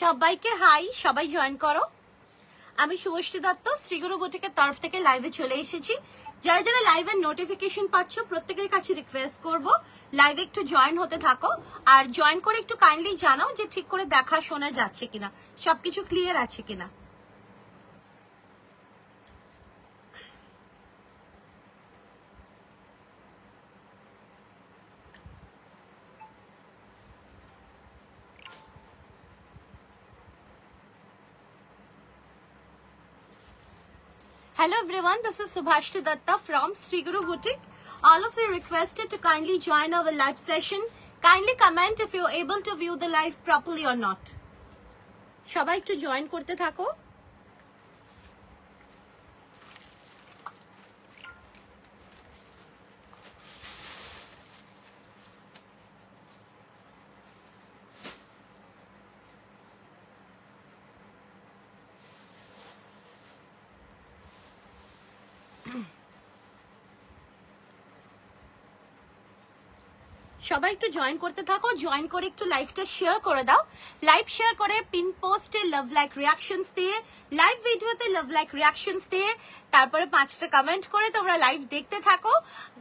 সবাইকে হাই, সবাই জয়েন করো। আমি শুভশ্রী দত্ত শ্রীগুরু বুটিকের তরফ থেকে লাইভে চলে এসেছি। যারা যারা লাইভের নোটিফিকেশন পাচ্ছ প্রত্যেকের কাছে রিকোয়েস্ট করব লাইভে একটু জয়েন হতে থাকো, আর জয়েন করে একটু কাইন্ডলি জানাও যে ঠিক করে দেখা শোনা যাচ্ছে কিনা, সবকিছু ক্লিয়ার আছে কিনা। Hello everyone, this is Subhashri Datta from Sri Guru Boutique. All of you requested to kindly join our live session. Kindly comment if you're able to view the live properly or not. সবাই একটু join করতে থাকো। সবাই একটু join করতে থাকো, join করে একটু লাইভটা শেয়ার করে দাও। লাইভ শেয়ার করে পিন পোস্টে লাভ লাইক রিয়াকশনস দিয়ে, লাইভ ভিডিওতে লাভ লাইক রিয়াকশনস দিয়ে, তারপরে 5টা কমেন্ট করে তোমরা লাইভ দেখতে থাকো।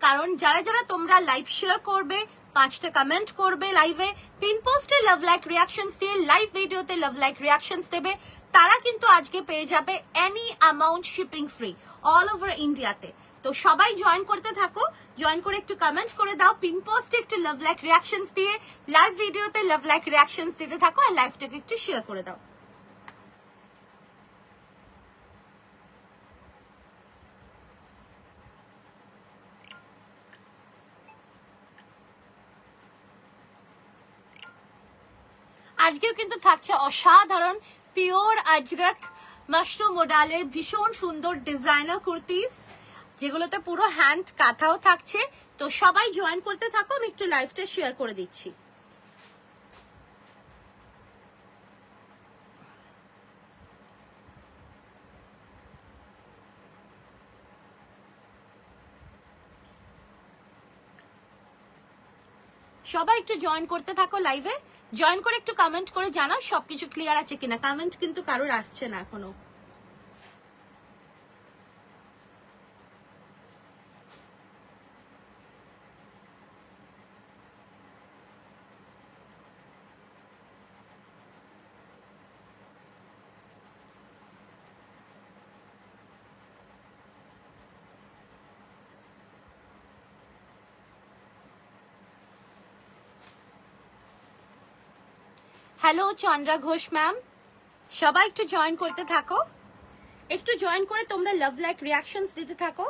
কারণ যারা যারা তোমরা লাইভ শেয়ার করবে, 5টা কমেন্ট করবে লাইভে, পিন পোস্টে লাভ লাইক রিয়াকশনস দিয়ে, লাইভ ভিডিওতে লাভ লাইক রিয়াকশনস দেবে, তারা কিন্তু আজকে পেয়ে যাবে any amount shipping free all over ইন্ডিয়াতে। তো সবাই জয়েন করতে থাকো, জয়েন করে একটু কমেন্ট করে দাও, পিন পোস্টে একটু লাভ লাইক রিয়াকশনস দিয়ে, লাইভ ভিডিওতে লাভ লাইক রিয়াকশনস দিতে থাকো, আর লাইভটাকে একটু শেয়ার করে দাও। আজকেও কিন্তু থাকছে অসাধারণ পিওর আজরক মাশরুম মোডালের ভীষণ সুন্দর ডিজাইনার কুর্তিস, যেগুলোতে পুরো হ্যান্ড কাঁথাও থাকছে। তো সবাই জয়েন করতে থাকো, আমি একটু লাইভটা শেয়ার করে দিচ্ছি। সবাই একটু জয়েন করতে থাকো লাইভে, জয়েন করে একটু কমেন্ট করে জানাও সবকিছু ক্লিয়ার আছে কিনা। কমেন্ট কিন্তু কারোর আসছে না এখনো। হ্যালো চন্দ্রা ঘোষ ম্যাম, সবাই একটু জয়েন করতে থাকো, একটু জয়েন করে তোমরা লাভ লাইক রিয়াকশনস দিতে থাকো।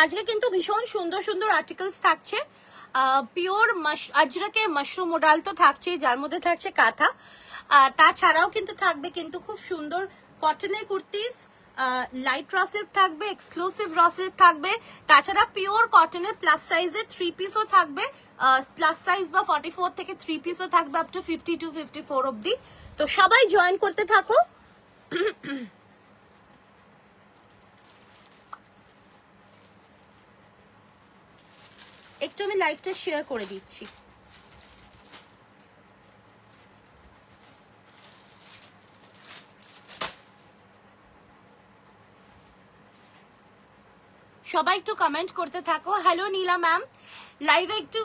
আজকে কিন্তু ভীষণ সুন্দর সুন্দর আর্টিকেলস থাকছে। পিওর আজরকে মাশরুম মোডাল তো থাকছে, যার মধ্যে থাকছে কাঁথা, তাছাড়াও কিন্তু থাকবে কিন্তু খুব সুন্দর কটনের কুর্তিস, লাইট র সিল্ক থাকবে, এক্সক্লুসিভ র সিল্ক থাকবে, তাছাড়া পিওর কটনের প্লাস সাইজের 3 পিসও থাকবে, প্লাস সাইজ বা 44 থেকে 3 পিসও থাকবে আপ টু 52 54 অবধি। তো সবাই জয়েন করতে থাকো। একটু আমি লাইভটা শেয়ার করে দিচ্ছি। সবাই একটু কমেন্ট করতে থাকো। হ্যালো নীলা ম্যাম, লাইভে একটু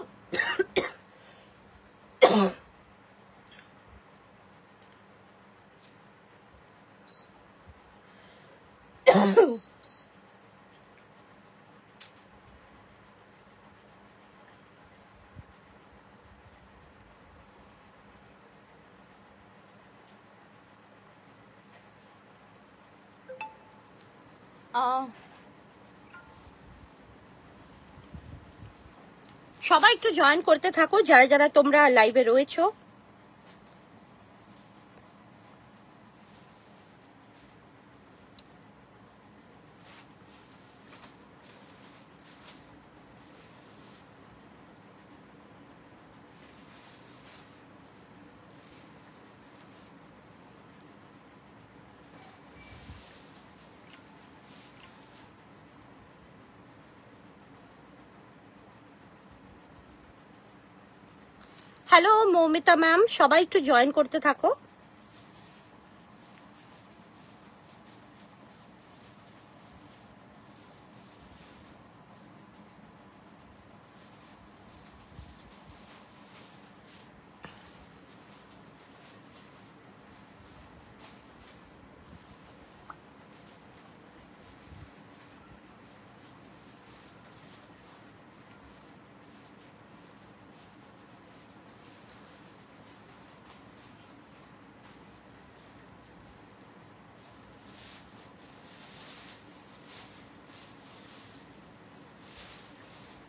সবাই একটু জয়েন করতে থাকো যারা যারা তোমরা লাইভে রয়েছো। হ্যালো মৌমিতা ম্যাম, সবাই একটু জয়েন করতে থাকো।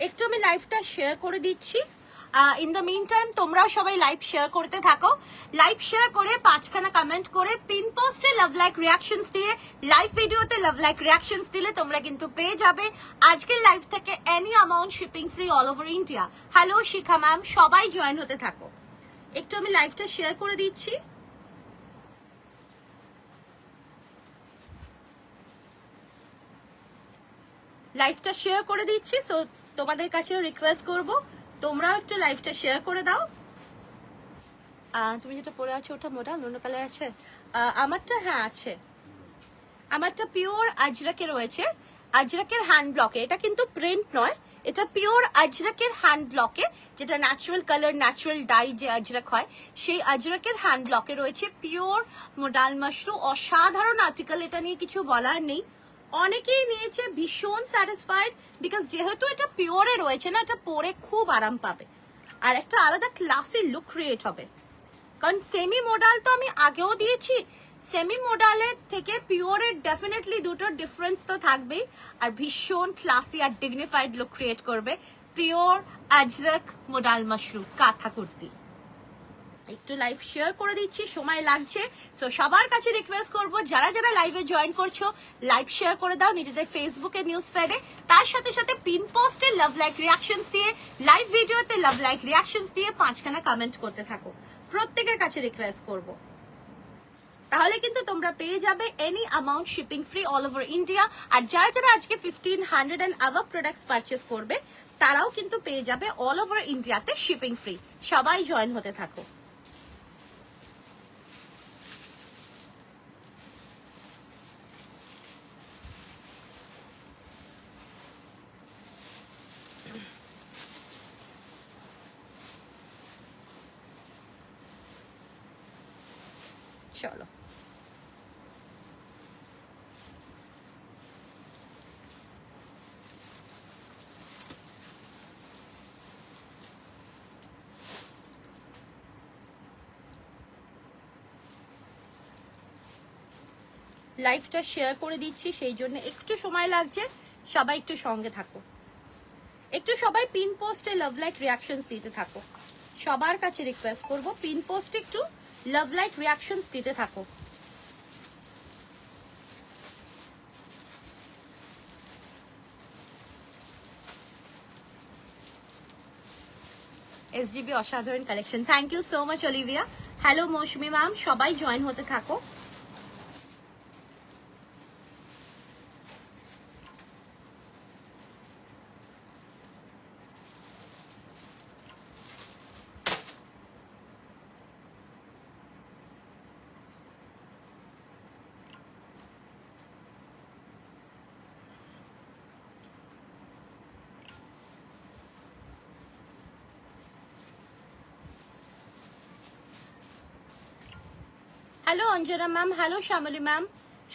একটু আমি লাইভটা শেয়ার করে দিচ্ছি। ইন দ্য মিন টাইম তোমরাও সবাই লাইভ শেয়ার করতে থাকো। লাইভ শেয়ার করে 5খানা কমেন্ট করে পিন পোস্টে লাভ লাইক রিয়াকশনস দিয়ে, লাইভ ভিডিওতে লাভ লাইক রিয়াকশনস দিলে তোমরা কিন্তু পেয়ে যাবে আজকের লাইভ থেকে any amount shipping free all over India. Hello Shikha ma'am, সবাই জয়েন হতে থাকো। একটু আমি লাইভটা শেয়ার করে দিচ্ছি। লাইভটা শেয়ার করে দিচ্ছি, সো তোমাদের কাছেও রিকোয়েস্ট করব তোমরাও একটু লাইভটা শেয়ার করে দাও। তুমি যেটা পরে আছো ওটা মোটা অন্য কালার আছে? আমারটা হ্যাঁ আছে, আমারটা পিওর আজরাকে রয়েছে, আজরাকের হ্যান্ড ব্লকে। এটা কিন্তু প্রিন্ট নয়, এটা পিওর আজরাকের হ্যান্ড ব্লকে, যেটা ন্যাচারাল কালার ন্যাচারাল ডাই যে আজরাক হয় সেই আজরাকের হ্যান্ড ব্লকে রয়েছে পিওর মোডাল মাশরুম। অসাধারণ আর্টিকেল, এটা নিয়ে কিছু বলার নেই। অনেকেই নিয়েছে, ভীষণ স্যাটিসফাইড, বিকজ যেহেতু এটা পিওরে রয়েছে না, এটা পরে খুব আরাম পাবে আর একটা আলাদা ক্লাসি লুক ক্রিয়েট হবে। কারণ সেমি মোডাল তো আমি আগেও দিয়েছি, সেমি মোডালের থেকে পিওরের ডেফিনেটলি দুটো ডিফারেন্স তো থাকবেই, আর ভীষণ ক্লাসি আর ডিগনিফাইড লুক ক্রিয়েট করবে পিওর আজরক মোডাল মাশরুম কাঁথা কুর্তি। একটু লাইভ শেয়ার করে দিচ্ছি, সময় লাগছে। সো সবার কাছে রিকোয়েস্ট করবো যারা যারা লাইভে জয়েন করছো লাইভ শেয়ার করে দাও নিজেদের ফেসবুকে, নিউজ ফিডে, তার সাথে সাথে পিন পোস্টে লাভ লাইক রিয়াকশনস দিয়ে, লাইভ ভিডিওতে লাভ লাইক রিয়াকশনস দিয়ে 5খানা কমেন্ট করতে থাকো। প্রত্যেকের কাছে রিকোয়েস্ট করব, তাহলে কিন্তু তোমরা পেয়ে যাবে any amount shipping free all over India. আর যারা যারা আজকে 1500 এন্ড অ্যাবাভ প্রোডাক্টস পারচেস করবে তারাও কিন্তু পেয়ে যাবে অল ওভার ইন্ডিয়াতে শিপিং ফ্রি। সবাই জয়েন হতে থাকো। চলো লাইভটা শেয়ার করে দিচ্ছি, সেই জন্য একটু সময় লাগছে, সবাই একটু সঙ্গে থাকো। একটু সবাই পিন পোস্টে লাভ লাইক রিয়াকশনস দিতে থাকো। সবার কাছে রিকোয়েস্ট করব পিন পোস্টে একটু লাভ লাইক রিয়াকশনস দিতে থাকো। এসডিবি অসাধারণ collection, thank you so much Olivia. Hello Mousumi ma'am, সবাই জয়েন হতে থাকো। Hello Anjana ma'am, hello Shyamali ma'am,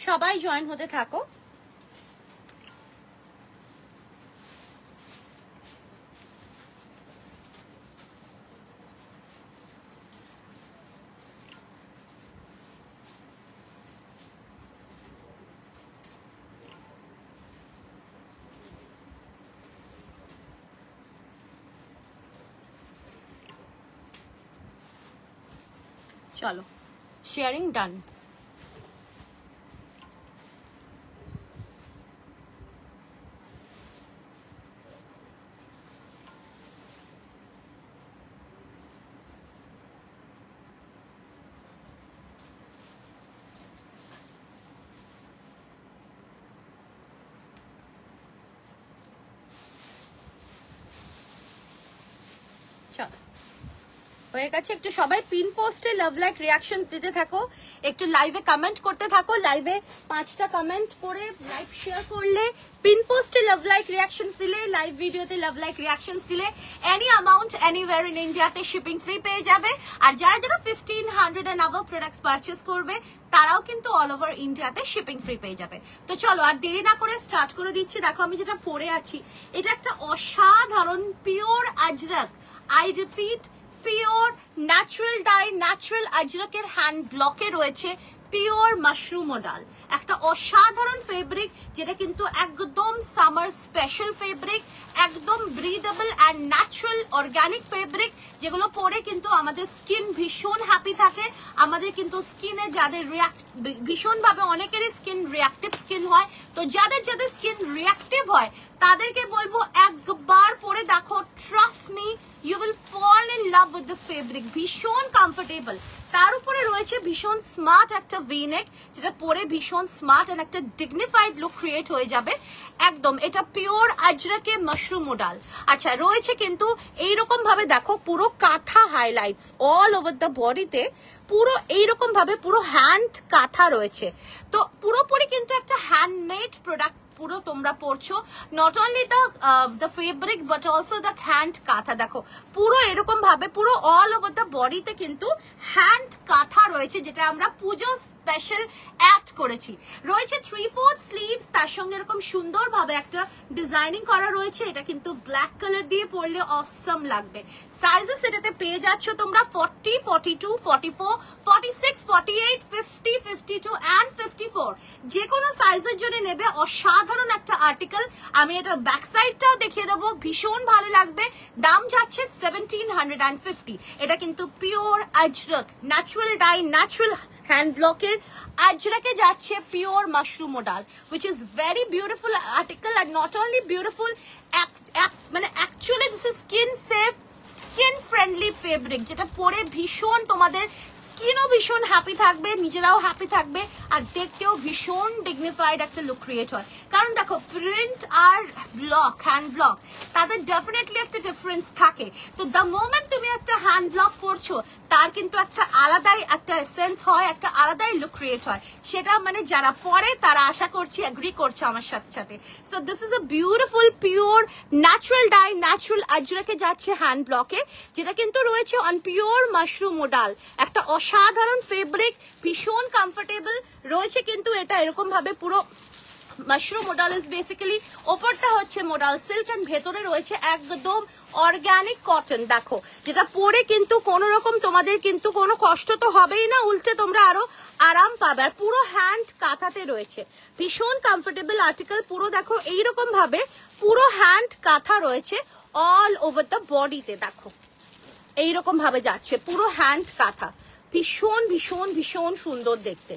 সবাই জয়েন হতে থাকো। চলো শেয়ারিং ডান। চলো হয়ে গেছে। একটু সবাই পিন পোস্টে লাভ লাইক রিয়াকশনস দিতে থাকো, একটু লাইভে কমেন্ট করতে থাকো। লাইভে 5টা কমেন্ট করে লাইভ শেয়ার করলে, পিন পোস্টে লাভ লাইক রিয়াকশনস দিলে, লাইভ ভিডিওতে লাভ লাইক রিয়াকশনস দিলে এনি অ্যামাউন্ট এনিওয়্যার ইন ইন্ডিয়াতে শিপিং ফ্রি পেয়ে যাবে। আর যারা যারা 1500 এন্ড অ্যাবভ প্রোডাক্টস পারচেজ করবে তারাও কিন্তু অল ওভার ইন্ডিয়াতে শিপিং ফ্রি পেয়ে যাবে। তো চলো আর দেরি না করে স্টার্ট করে দিচ্ছি। দেখো আমি যেটা পরে আছি এটা একটা অসাধারণ pure Ajrakh, I repeat pure natural dye, natural আজরকের হ্যান্ড ব্লকে রয়েছে পিওর মাশরুম মডাল, একটা অসাধারণ ফেব্রিক যেটা কিন্তু একদম সামার স্পেশাল ফেব্রিক, একদম breathable and natural organic fabric, যেগুলো পরে কিন্তু আমাদের স্কিন ভীষণ হ্যাপি থাকে। আমাদের কিন্তু স্কিনে যাদের ভীষণভাবে অনেকেরই স্কিন রিয়াক্টিভ স্কিন হয়, তো যাদের যাদের স্কিন রিয়াক্টিভ হয় তাদেরকে বলবো একবার পরে দেখো, trust me you will fall in love with this fabric. ভীষণ কমফোর্টেবল, তার উপরে রয়েছে ভীষণ স্মার্ট একটা ভিনেক, যেটা পরে ভীষণ স্মার্ট এন্ড একটা ডিগনিফাইড লুক ক্রিয়েট হয়ে যাবে একদম। এটা পিওর আজরকে মাশরুম মডাল। আচ্ছা রয়েছে কিন্তু এইরকম ভাবে দেখো পুরো কাঁথা হাইলাইটস অল ওভার দ্য বডিতে, পুরো এইরকম ভাবে পুরো হ্যান্ড কাঁথা রয়েছে। তো পুরোপুরি কিন্তু একটা হ্যান্ডমেড প্রোডাক্ট পুরো তোমরা পড়ছো, not only the fabric but also the hand কাঁথা। দেখো পুরো এরকম ভাবে পুরো অল ওভার দ্য বডিতে কিন্তু হ্যান্ড কাঁথা রয়েছে, যেটা আমরা পুজো স্পেশাল অ্যাড করেছি। রয়েছে 3/4 স্লিভস, তার সঙ্গে এরকম সুন্দর ভাবে একটা ডিজাইনিং করা রয়েছে। এটা কিন্তু ব্ল্যাক কালার দিয়ে পরলে অসম লাগবে। সাইজেস এটাতে পেয়ে যাচ্ছ তোমরা 40, 42, 44, 46, 48, 50, 52 and 54। যে কোনো সাইজের জন্য নেবে, অসাধারণ একটা আর্টিকেল। আমি এটা ব্যাক সাইডটাও দেখিয়ে দেবো, ভীষণ ভালো লাগবে। দাম যাচ্ছে 1750। এটা কিন্তু pure Ajrakh, natural dye, natural hand ব্লকের আজরকে যাচ্ছে pure mushroom modal, which is very beautiful article and not only beautiful, মানে actually this is skin safe, skin friendly fabric, যেটা পরে ভীষণ তোমাদের স্কিনও ভীষণ হ্যাপি থাকবে, নিজেরাও হ্যাপি থাকবে, আর দেখতেও ভীষণ ডিগনিফাইড একটা লুক ক্রিয়েট হয়। কারণ দেখো প্রিন্ট আর ব্লক, হ্যান্ড ব্লক, তাদের ডেফিনেটলি একটা ডিফারেন্স থাকে। তো দ্য মোমেন্ট তুমি একটা হ্যান্ড ব্লক করছো তার কিন্তু একটা আলাদাই একটা এসেন্স হয়, একটা আলাদাই লুক ক্রিয়েট হয়। সেটা মানে যারা পরে তারা আশা করছি এগ্রি করছে আমার সাথে সাথে। So this is a beautiful pure natural dye, natural আজরকে যাচ্ছে হ্যান্ড ব্লকে, যেটা কিন্তু রয়েছে অন পিওর মাশরুম মডাল। একটা অসাধারণ ফেব্রিক, ভীষণ কমফোর্টেবল রয়েছে কিন্তু এটা এরকম ভাবে পুরো মাশরুম মডাল ইজ বেসিক্যালি, ওপরটা হচ্ছে মডাল সিল্ক এন্ড ভেতরে রয়েছে একদম অর্গানিক কটন। দেখো যেটা পরে কিন্তু কোনো রকম তোমাদের কিন্তু কোনো কষ্ট তো হবেই না, উল্টে তোমরা আরো আরাম পাবে। আর পুরো হ্যান্ড কাঁথাতে রয়েছে, ভীষণ কমফোর্টেবল আর্টিকেল। পুরো দেখো এইরকম ভাবে পুরো হ্যান্ড কাঁথা রয়েছে অল ওভার দ্য বডিতে। দেখো এইরকম ভাবে যাচ্ছে পুরো হ্যান্ড কাঁথা, ভীষণ ভীষণ ভীষণ সুন্দর দেখতে।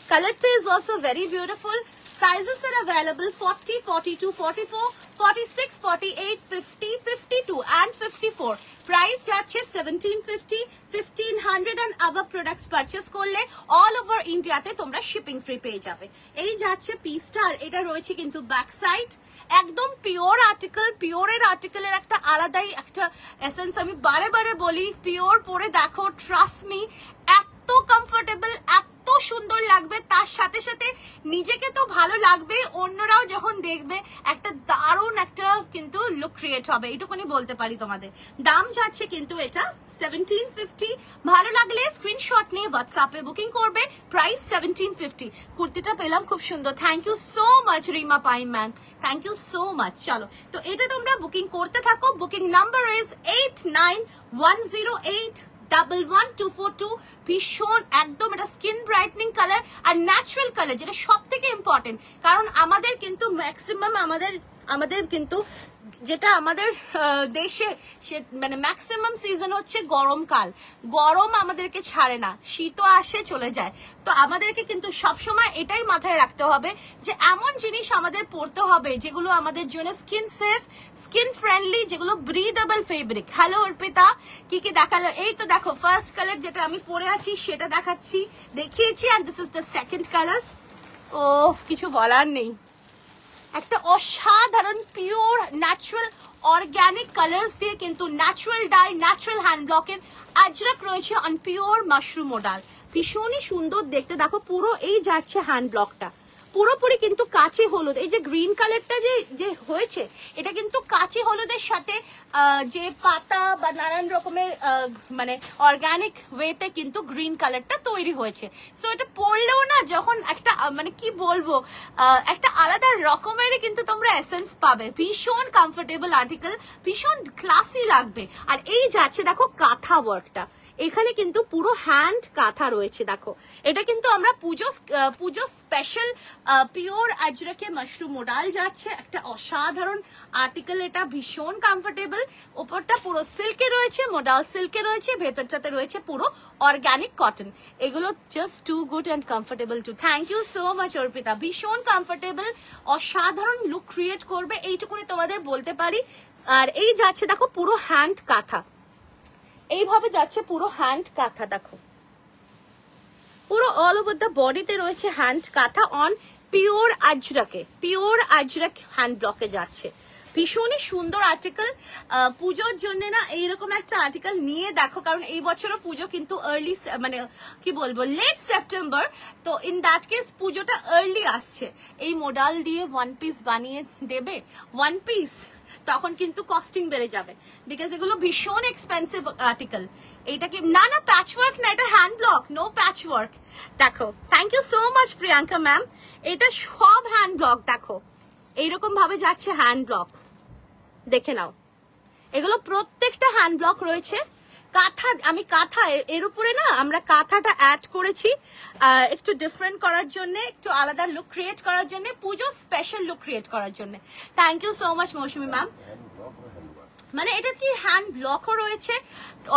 কালারটা is also very beautiful. Sizes are available 40, 42, 44, 46, 48, 50, 52 and 54. Price যাচ্ছে 1750, 1500 and above products purchase করলে all over India তে তোমরা শিপিং ফ্রি পেয়ে যাবে। এই যাচ্ছে পিসটা, আর এটা রয়েছে কিন্তু ব্যাক সাইড, একদম পিওর আর্টিকেল। পিওরের আর্টিকেলের একটা আলাদাই একটা এসেন্স, আমি বারে বারে বলি পিওর পরে দেখো, ট্রাস্ট মি এত কমফোর্টেবল, এত সুন্দর লাগবে, তার সাথে সাথে নিজেকে তো ভালো লাগবে, অন্যরাও যখন দেখবে একটা দারুণ একটা কিন্তু লুক ক্রিয়েট হবে, এইটুকুনি বলতে পারি তোমাদের। দাম যাচ্ছে কিন্তু এটা 1750। ভালো লাগলে স্ক্রিনশট নিয়ে হোয়াটসঅ্যাপে বুকিং করবে, প্রাইস 1750। কুর্তিটা পেলাম খুব সুন্দর, thank you so much Rima পাইম ma'am, thank you so much. চলো তো এটা তোমরা বুকিং করতে থাকো। Booking number is 8910811242। ভীষণ একদম এটা স্কিন ব্রাইটনিং কালার আর ন্যাচারাল কালার, যেটা সব থেকে ইম্পর্টেন্ট। কারণ আমাদের কিন্তু ম্যাক্সিমাম আমাদের কিন্তু যেটা আমাদের দেশে মানে ম্যাক্সিমাম সিজন হচ্ছে গরমকাল, গরম আমাদেরকে ছাড়ে না, শীতও আসে চলে যায়। তো আমাদেরকে কিন্তু সবসময় এটাই মাথায় রাখতে হবে যে এমন জিনিস আমাদের পরতে হবে যেগুলো আমাদের জন্য স্কিন সেফ, স্কিন ফ্রেন্ডলি, যেগুলো ব্রিদেবল ফেব্রিক। হ্যালো অর্পিতা, কি কি দেখালো? এই তো দেখো ফার্স্ট কালার যেটা আমি পরে আছি সেটা দেখিয়েছি, আর this is the second colour. ও কিছু বলার নেই, একটা অসাধারণ পিওর ন্যাচারাল অর্গানিক কালার্স দিয়ে কিন্তু ন্যাচারাল ডাই ন্যাচারাল হ্যান্ড ব্লকের আজরাক রয়েছে অন পিওর মাশরুম মডাল। ভীষণই সুন্দর দেখতে, দেখো পুরো এই যাচ্ছে হ্যান্ড ব্লকটা পুরোপুরি কিন্তু কাঁচি হলুদ, এই যে গ্রিন কালারটা যে হয়েছে এটা কিন্তু কাঁচি হলুদের সাথে যে পাতা বা নানান রকমের মানে অর্গানিক ওয়েতে কিন্তু গ্রিন কালারটা তৈরি হয়েছে। সো এটা পরলেও না যখন একটা মানে কি বলবো একটা আলাদা রকমেরই কিন্তু তোমরা এসেন্স পাবে। ভীষণ কমফোর্টেবল আর্টিকেল, ভীষণ ক্লাসি লাগবে। আর এই যাচ্ছে দেখো কাঁথা ওয়ার্কটা, এখানে কিন্তু পুরো হ্যান্ড কাঁথা রয়েছে। দেখো এটা কিন্তু আমরা পুজো স্পেশাল পিওর আজরাকে মাশরুম মোডাল যাচ্ছে, একটা অসাধারণ আর্টিকেল। এটা ভীষণ কমফোর্টেবল, ওপরটা পুরো সিল্কে রয়েছে, মোডাল সিল্কে রয়েছে, ভেতরটাতে রয়েছে পুরো অর্গানিক কটন। এগুলো just too good and comfortable too. Thank you so much Arpita, ভীষণ কমফোর্টেবল, অসাধারণ লুক ক্রিয়েট করবে এইটুকুনি তোমাদের বলতে পারি। আর এই যাচ্ছে দেখো পুরো হ্যান্ড কাঁথা, এইভাবে যাচ্ছে পুরো হ্যান্ড কাঁথা। দেখো পুরো অল ওভার দ্য বডিতে রয়েছে হ্যান্ড কাঁথা অন পিওর আজরাক হ্যান্ড ব্লকে যাচ্ছে। ভীষণই সুন্দর আর্টিকেল। পুজোর জন্য না এইরকম একটা আর্টিকেল নিয়ে দেখো, কারণ এই বছরও পুজো কিন্তু আর্লি মানে কি বলবো লেট সেপ্টেম্বর, তো ইন দ্যাট কেস পুজোটা আর্লি আসছে। এই মোডাল দিয়ে ওয়ান পিস বানিয়ে দেবে, ওয়ান পিস তখন কিন্তু কস্টিং বেড়ে যাবে, বিকজ এগুলো ভীষণ এক্সপেন্সিভ আর্টিকেল। এইটা কি না না প্যাচ ওয়ার্ক না, এটা hand block, no patch work. দেখো thank you so much Priyanka ma'am, এটা সব হ্যান্ড ব্লক। দেখো এইরকম ভাবে যাচ্ছে হ্যান্ড ব্লক, দেখে নাও এগুলো প্রত্যেকটা হ্যান্ড ব্লক রয়েছে। কাঁথা, আমি কাঁথা এর উপরে না আমরা কাঁথাটা অ্যাড করেছি একটু ডিফারেন্ট করার জন্য, একটু আলাদা লুক ক্রিয়েট করার জন্য, পুজো স্পেশাল লুক ক্রিয়েট করার জন্য। Thank you so much Mousumi ma'am. মানে এটা কি হ্যান্ড ব্লকও রয়েছে,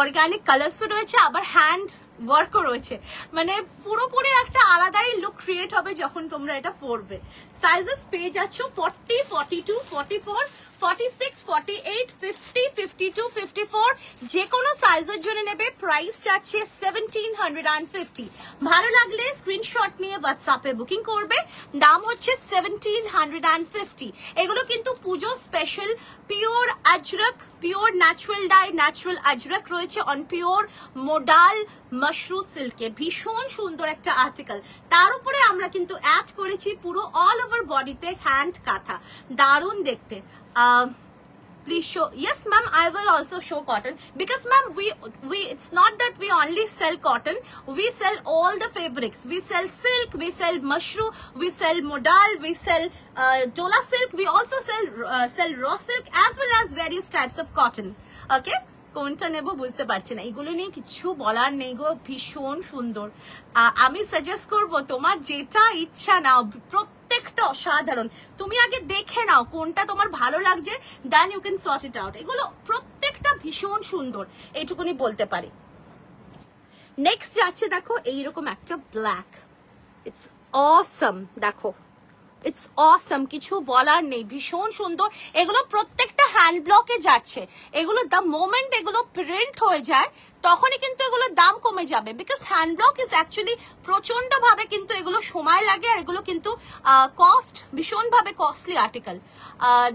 অর্গানিক কালার্সও রয়েছে, আবার হ্যান্ড ওয়ার্কও রয়েছে, মানে পুরোপুরি একটা আলাদাই লুক ক্রিয়েট হবে যখন তোমরা এটা পরবে। সাইজেস পেয়ে যাচ্ছ 40, 42, 44, 46, 48, 50, 52, 54, যে কোনো সাইজের জন্য নেবে। প্রাইস যাচ্ছে 1750। ভালো লাগলে স্ক্রিনশট নিয়ে হোয়াটসঅ্যাপে বুকিং করবে, দাম হচ্ছে 1750। এগুলো কিন্তু পুজো special pure Ajrak, pure natural dye natural Ajrak রয়েছে অন পিওর মোডাল মাশরুম সিল্কে। ভীষণ সুন্দর একটা আর্টিকেল, তার উপরে আমরা কিন্তু অ্যাড করেছি পুরো অল ওভার বডিতে হ্যান্ড কাঁথা, দারুণ দেখতে। Please show. Yes ma'am, I will also show cotton, because ma'am we it's not that we only sell cotton, we sell all the fabrics. We sell silk, we sell mushroom, we sell modal, we sell dola silk, we also sell raw silk as well as various types of cotton. Okay, কোনটা নেব বুঝতে পারছি না, এগুলো নিয়ে কিছু বলার নেই গো, ভীষণ সুন্দর। আমি সাজেস্ট করব তোমার যেটা ইচ্ছা নাও, প্রত্যেকটা অসাধারণ। তুমি আগে দেখে নাও কোনটা তোমার ভালো লাগছে, then you can sort it out. এগুলো প্রত্যেকটা ভীষণ সুন্দর, এইটুকুনি বলতে পারি। নেক্সট যাচ্ছে দেখো এইরকম একটা ব্ল্যাক, ইটস অসম। দেখো ইটস অসম, কিছু বলার নেই, ভীষণ সুন্দর। এগুলো প্রত্যেকটা হ্যান্ড ব্লকে যাচ্ছে। এগুলো দ্য মোমেন্ট এগুলো প্রিন্ট হয়ে যায় তখনই কিন্তু এগুলোর দাম কমে যাবে, because hand block is actually প্রচন্ড ভাবে কিন্তু এগুলো সময় লাগে, আর এগুলো কিন্তু কস্ট ভীষণ ভাবে কস্টলি আর্টিকেল।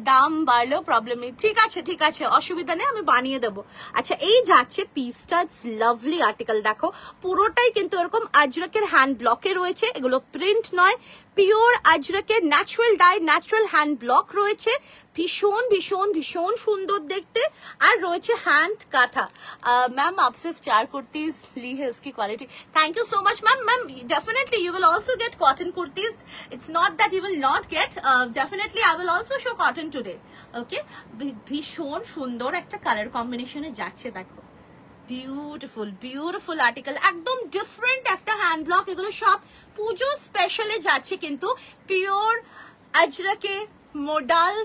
দাম বাড়লেও প্রবলেম নেই, ঠিক আছে ঠিক আছে, অসুবিধা নেই, আমি বানিয়ে দেবো। আচ্ছা এই যাচ্ছে পিসটা, লাভলি আর্টিকেল। দেখো পুরোটাই কিন্তু এরকম আজরাকের হ্যান্ড ব্লকে রয়েছে, এগুলো প্রিন্ট নয়, পিওর আজরাকের natural dye natural hand block রয়েছে। ভীষণ ভীষণ ভীষণ সুন্দর দেখতে, আর রয়েছে হ্যান্ড কাঁথা। मैम आप सिर्फ 4 कुर्तीज ली है, उसकी quality. Thank you so much ma'am. Ma'am definitely you will also get cotton kurtis, it's not that you will not get, definitely I will also show cotton today. Okay, ভীষণ সুন্দর একটা colour কম্বিনেশনে যাচ্ছে। দেখো বিউটিফুল বিউটিফুল আর্টিকেল, একদম different একটা hand block. এগুলো সব পুজো স্পেশালে যাচ্ছে কিন্তু পিওর আজরাকে মোডাল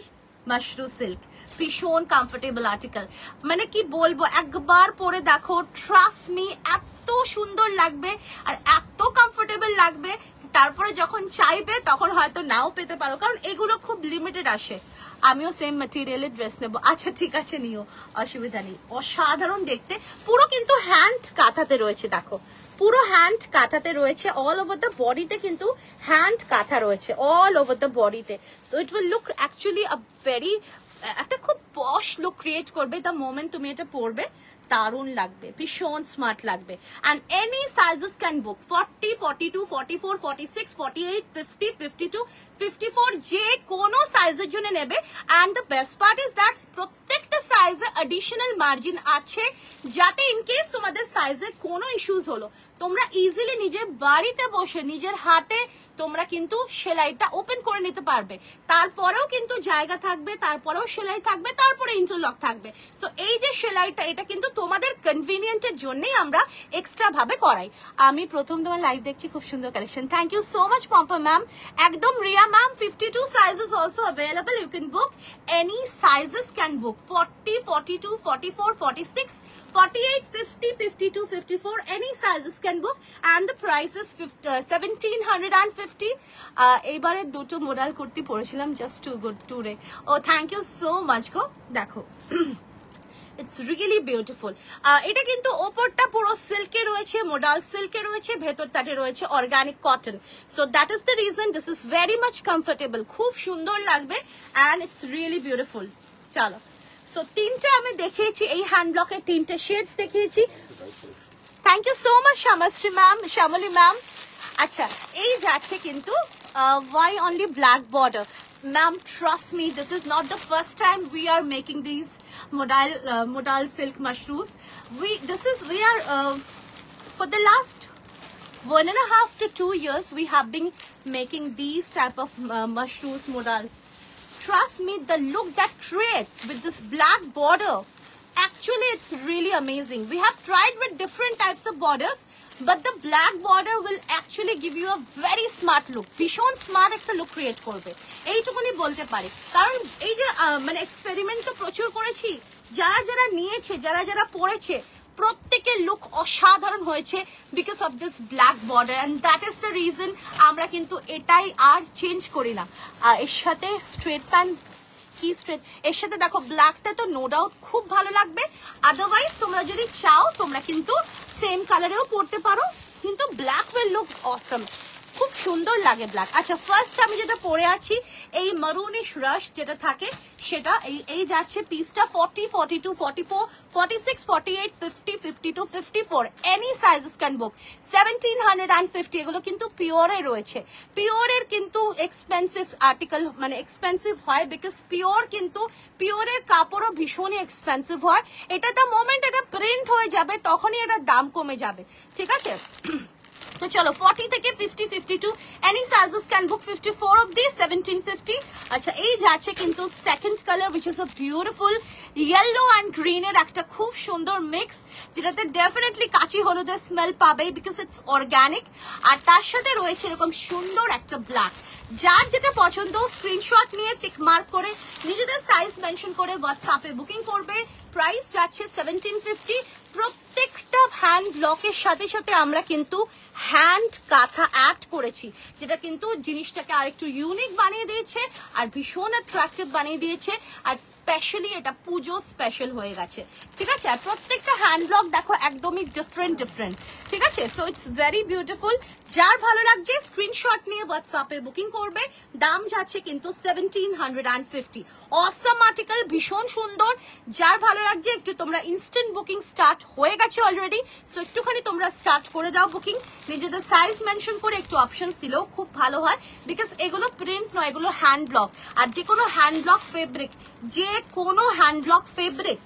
মাশরুম সিল্ক। ভীষণ কমফোর্টেবল আর্টিকেল, মানে কি বলবো, একবার পরে দেখো, ট্রাস্ট মি, এত সুন্দর লাগবে আর এত কমফোর্টেবল লাগবে। তারপরে যখন চাইবে তখন হয়তো নাও পেতে পারো, কারণ এগুলো খুব লিমিটেড আসে। আমিও সেম ম্যাটেরিয়ালের ড্রেস নেবো। আচ্ছা ঠিক আছে, নিও, অসুবিধা নেই। অসাধারণ দেখতে, পুরো কিন্তু হ্যান্ড কাঁথাতে রয়েছে। দেখো পুরো হ্যান্ড কাঁথাতে রয়েছে, অল ওভার দ্য বডিতে কিন্তু হ্যান্ড কাঁথা রয়েছে, অল ওভার দ্য বডিতে। So it will look actually a very একটা খুব পশ লুক ক্রিয়েট করবে দ্য মোমেন্ট তুমি এটা পরবে, দারুণ লাগবে, ভীষণ স্মার্ট লাগবে। And any sizes can book, 40, 42, 44, 46, 48, 50, 52, 54, যে কোনো সাইজের জন্য নেবে। And the best part is that প্রত্যেকটা সাইজে অ্যাডিশনাল মার্জিন আছে, যাতে ইনকেস তোমাদের সাইজে কোনো ইস্যুস হলো তোমরা ইজিলি নিজের বাড়িতে বসে নিজের হাতে তোমরা কিন্তু সেলাইটা ওপেন করে নিতে পারবে। তারপরেও কিন্তু জায়গা থাকবে, তারপরেও সেলাই থাকবে, তারপরে ইন্টারলক থাকবে। সো এই যে সেলাইটা, এটা কিন্তু তোমাদের কনভিনিয়েন্টের জন্যই আমরা এক্সট্রা ভাবে করাই। আমি প্রথম তোমার লাইভ দেখছি, খুব সুন্দর collection. Thank you so much Pompa ma'am, একদম Riya ma'am. 52 sizes also available, you can book, any sizes can book, 40, 42, 44, 46, 48, 50, 52, 54, any sizes can book, and the price is 1750. এবারে দুটো মডেল কুর্তি পরেছিলাম, জাস্ট টু গুড টু রে। ও thank you so much গো। দেখো it's really beautiful. এটা কিন্তু ওপরটা পুরো সিল্কে রয়েছে, মোডাল সিল্কে রয়েছে, ভেতরটাতে রয়েছে organic cotton. So that is the reason this is very much comfortable, খুব সুন্দর লাগবে অ্যান্ড ইটস রিয়েলি বিউটিফুল। চলো, সো তিনটে আমি দেখিয়েছি, এই হ্যান্ড ব্লকের তিনটে শেডস দেখিয়েছি। Thank you so much Shyamashree ma'am, Shyamali ma'am. আচ্ছা, এই যাচ্ছে কিন্তু why only black border? Ma'am, trust me, this is not the first time we are making these modal silk mushrooms. We are for the last 1.5 to 2 years we have been making these type of mushrooms modals. Trust me, the look that creates with this black border, actually it's really amazing. We have tried with different types of borders, but the black border will actually give you a very smart look. ভীষণ smart একটা look create করবে, এইটুকুনি বলতে পারি। কারণ এই যে মানে এক্সপেরিমেন্ট তো প্রচুর করেছি, যারা যারা নিয়েছে, যারা যারা পড়েছে, প্রত্যেকের লুক অসাধারণ হয়েছে because of this black border, and that is the reason আমরা কিন্তু এটাই আর চেঞ্জ করি না। এর সাথে স্ট্রেট প্যান্ট, কি স্ট্রেট, এর সাথে দেখো ব্ল্যাকটা তো নো ডাউট খুব ভালো লাগবে। আদারওয়াইজ তোমরা যদি চাও তোমরা কিন্তু সেম কালারেও পরতে পারো, কিন্তু ব্ল্যাক উইল লুক অসম, খুব সুন্দর লাগে ব্ল্যাক। আচ্ছা, ফার্স্ট আমি যেটা পরে আছি এই মারুনিশ রাশ যেটা থাকে সেটা, এই যাচ্ছে পিসটা 40, 42, 44, 46, 48, 50, 52, 54, এনি সাইজেস ক্যান বুক, 1750। এগুলো কিন্তু পিওরে রয়েছে। পিওরের কিন্তু এক্সপেন্সিভ আর্টিকেল, মানে এক্সপেন্সিভ হয় বিকজ পিওর, কিন্তু পিওরের কাপড়ও ভীষণই এক্সপেন্সিভ হয়। এটা দ্য মোমেন্ট এটা প্রিন্ট হয়ে যাবে তখনই এটার দাম কমে যাবে, ঠিক আছে? তো চলো, 40 থেকে 50, 52, any sizes can book, 54 of these 1750। আচ্ছা, এই যাচ্ছে কিন্তু second colour which is a beautiful yellow and green এর একটা খুব সুন্দর মিক্স, যেটাতে ডেফিনেটলি কাঁচি হলুদের স্মেল পাবে বিকজ ইটস অর্গানিক। আর তার সাথে রয়েছে এরকম সুন্দর একটা ব্ল্যাক। যার যেটা পছন্দ স্ক্রিনশট নিয়ে টিক মার্ক করে নিজেদের সাইজ মেনশন করে হোয়াটসঅ্যাপে বুকিং করবে। প্রাইস যাচ্ছে 1750। প্রত্যেকটা হ্যান্ড ব্লকের সাথে সাথে আমরা কিন্তু হ্যান্ড কাঁথা অ্যাড করেছি, যেটা কিন্তু জিনিসটাকে আরেকটু ইউনিক বানিয়ে দিয়েছে আর ভীষণ অ্যাট্রাকটিভ বানিয়ে দিয়েছে। আর স্পেশালি এটা পুজো স্পেশাল হয়ে গেছে, ঠিক আছে? আর প্রত্যেকটা হ্যান্ড ব্লক দেখো একদমই ডিফারেন্ট, ঠিক আছে? So it's very beautiful. যার ভালো লাগছে স্ক্রিনশট নিয়ে হোয়াটসঅ্যাপে বুকিং করবে। দাম যাচ্ছে কিন্তু 1750। অসম আর্টিকেল, ভীষণ সুন্দর। যার ভালো লাগছে একটু তোমরা ইনস্ট্যান্ট বুকিং স্টার্ট হয়ে গেছে অলরেডি, সো একটুখানি তোমরা স্টার্ট করে দাও বুকিং। নিজেদের সাইজ মেনশন করে একটু অপশনস দিলেও খুব ভালো হয় বিকজ এগুলো প্রিন্ট নয়, এগুলো হ্যান্ড ব্লক। আর যে কোনো হ্যান্ড ব্লক ফেব্রিক, যে কোনো হ্যান্ড ব্লক ফেব্রিক,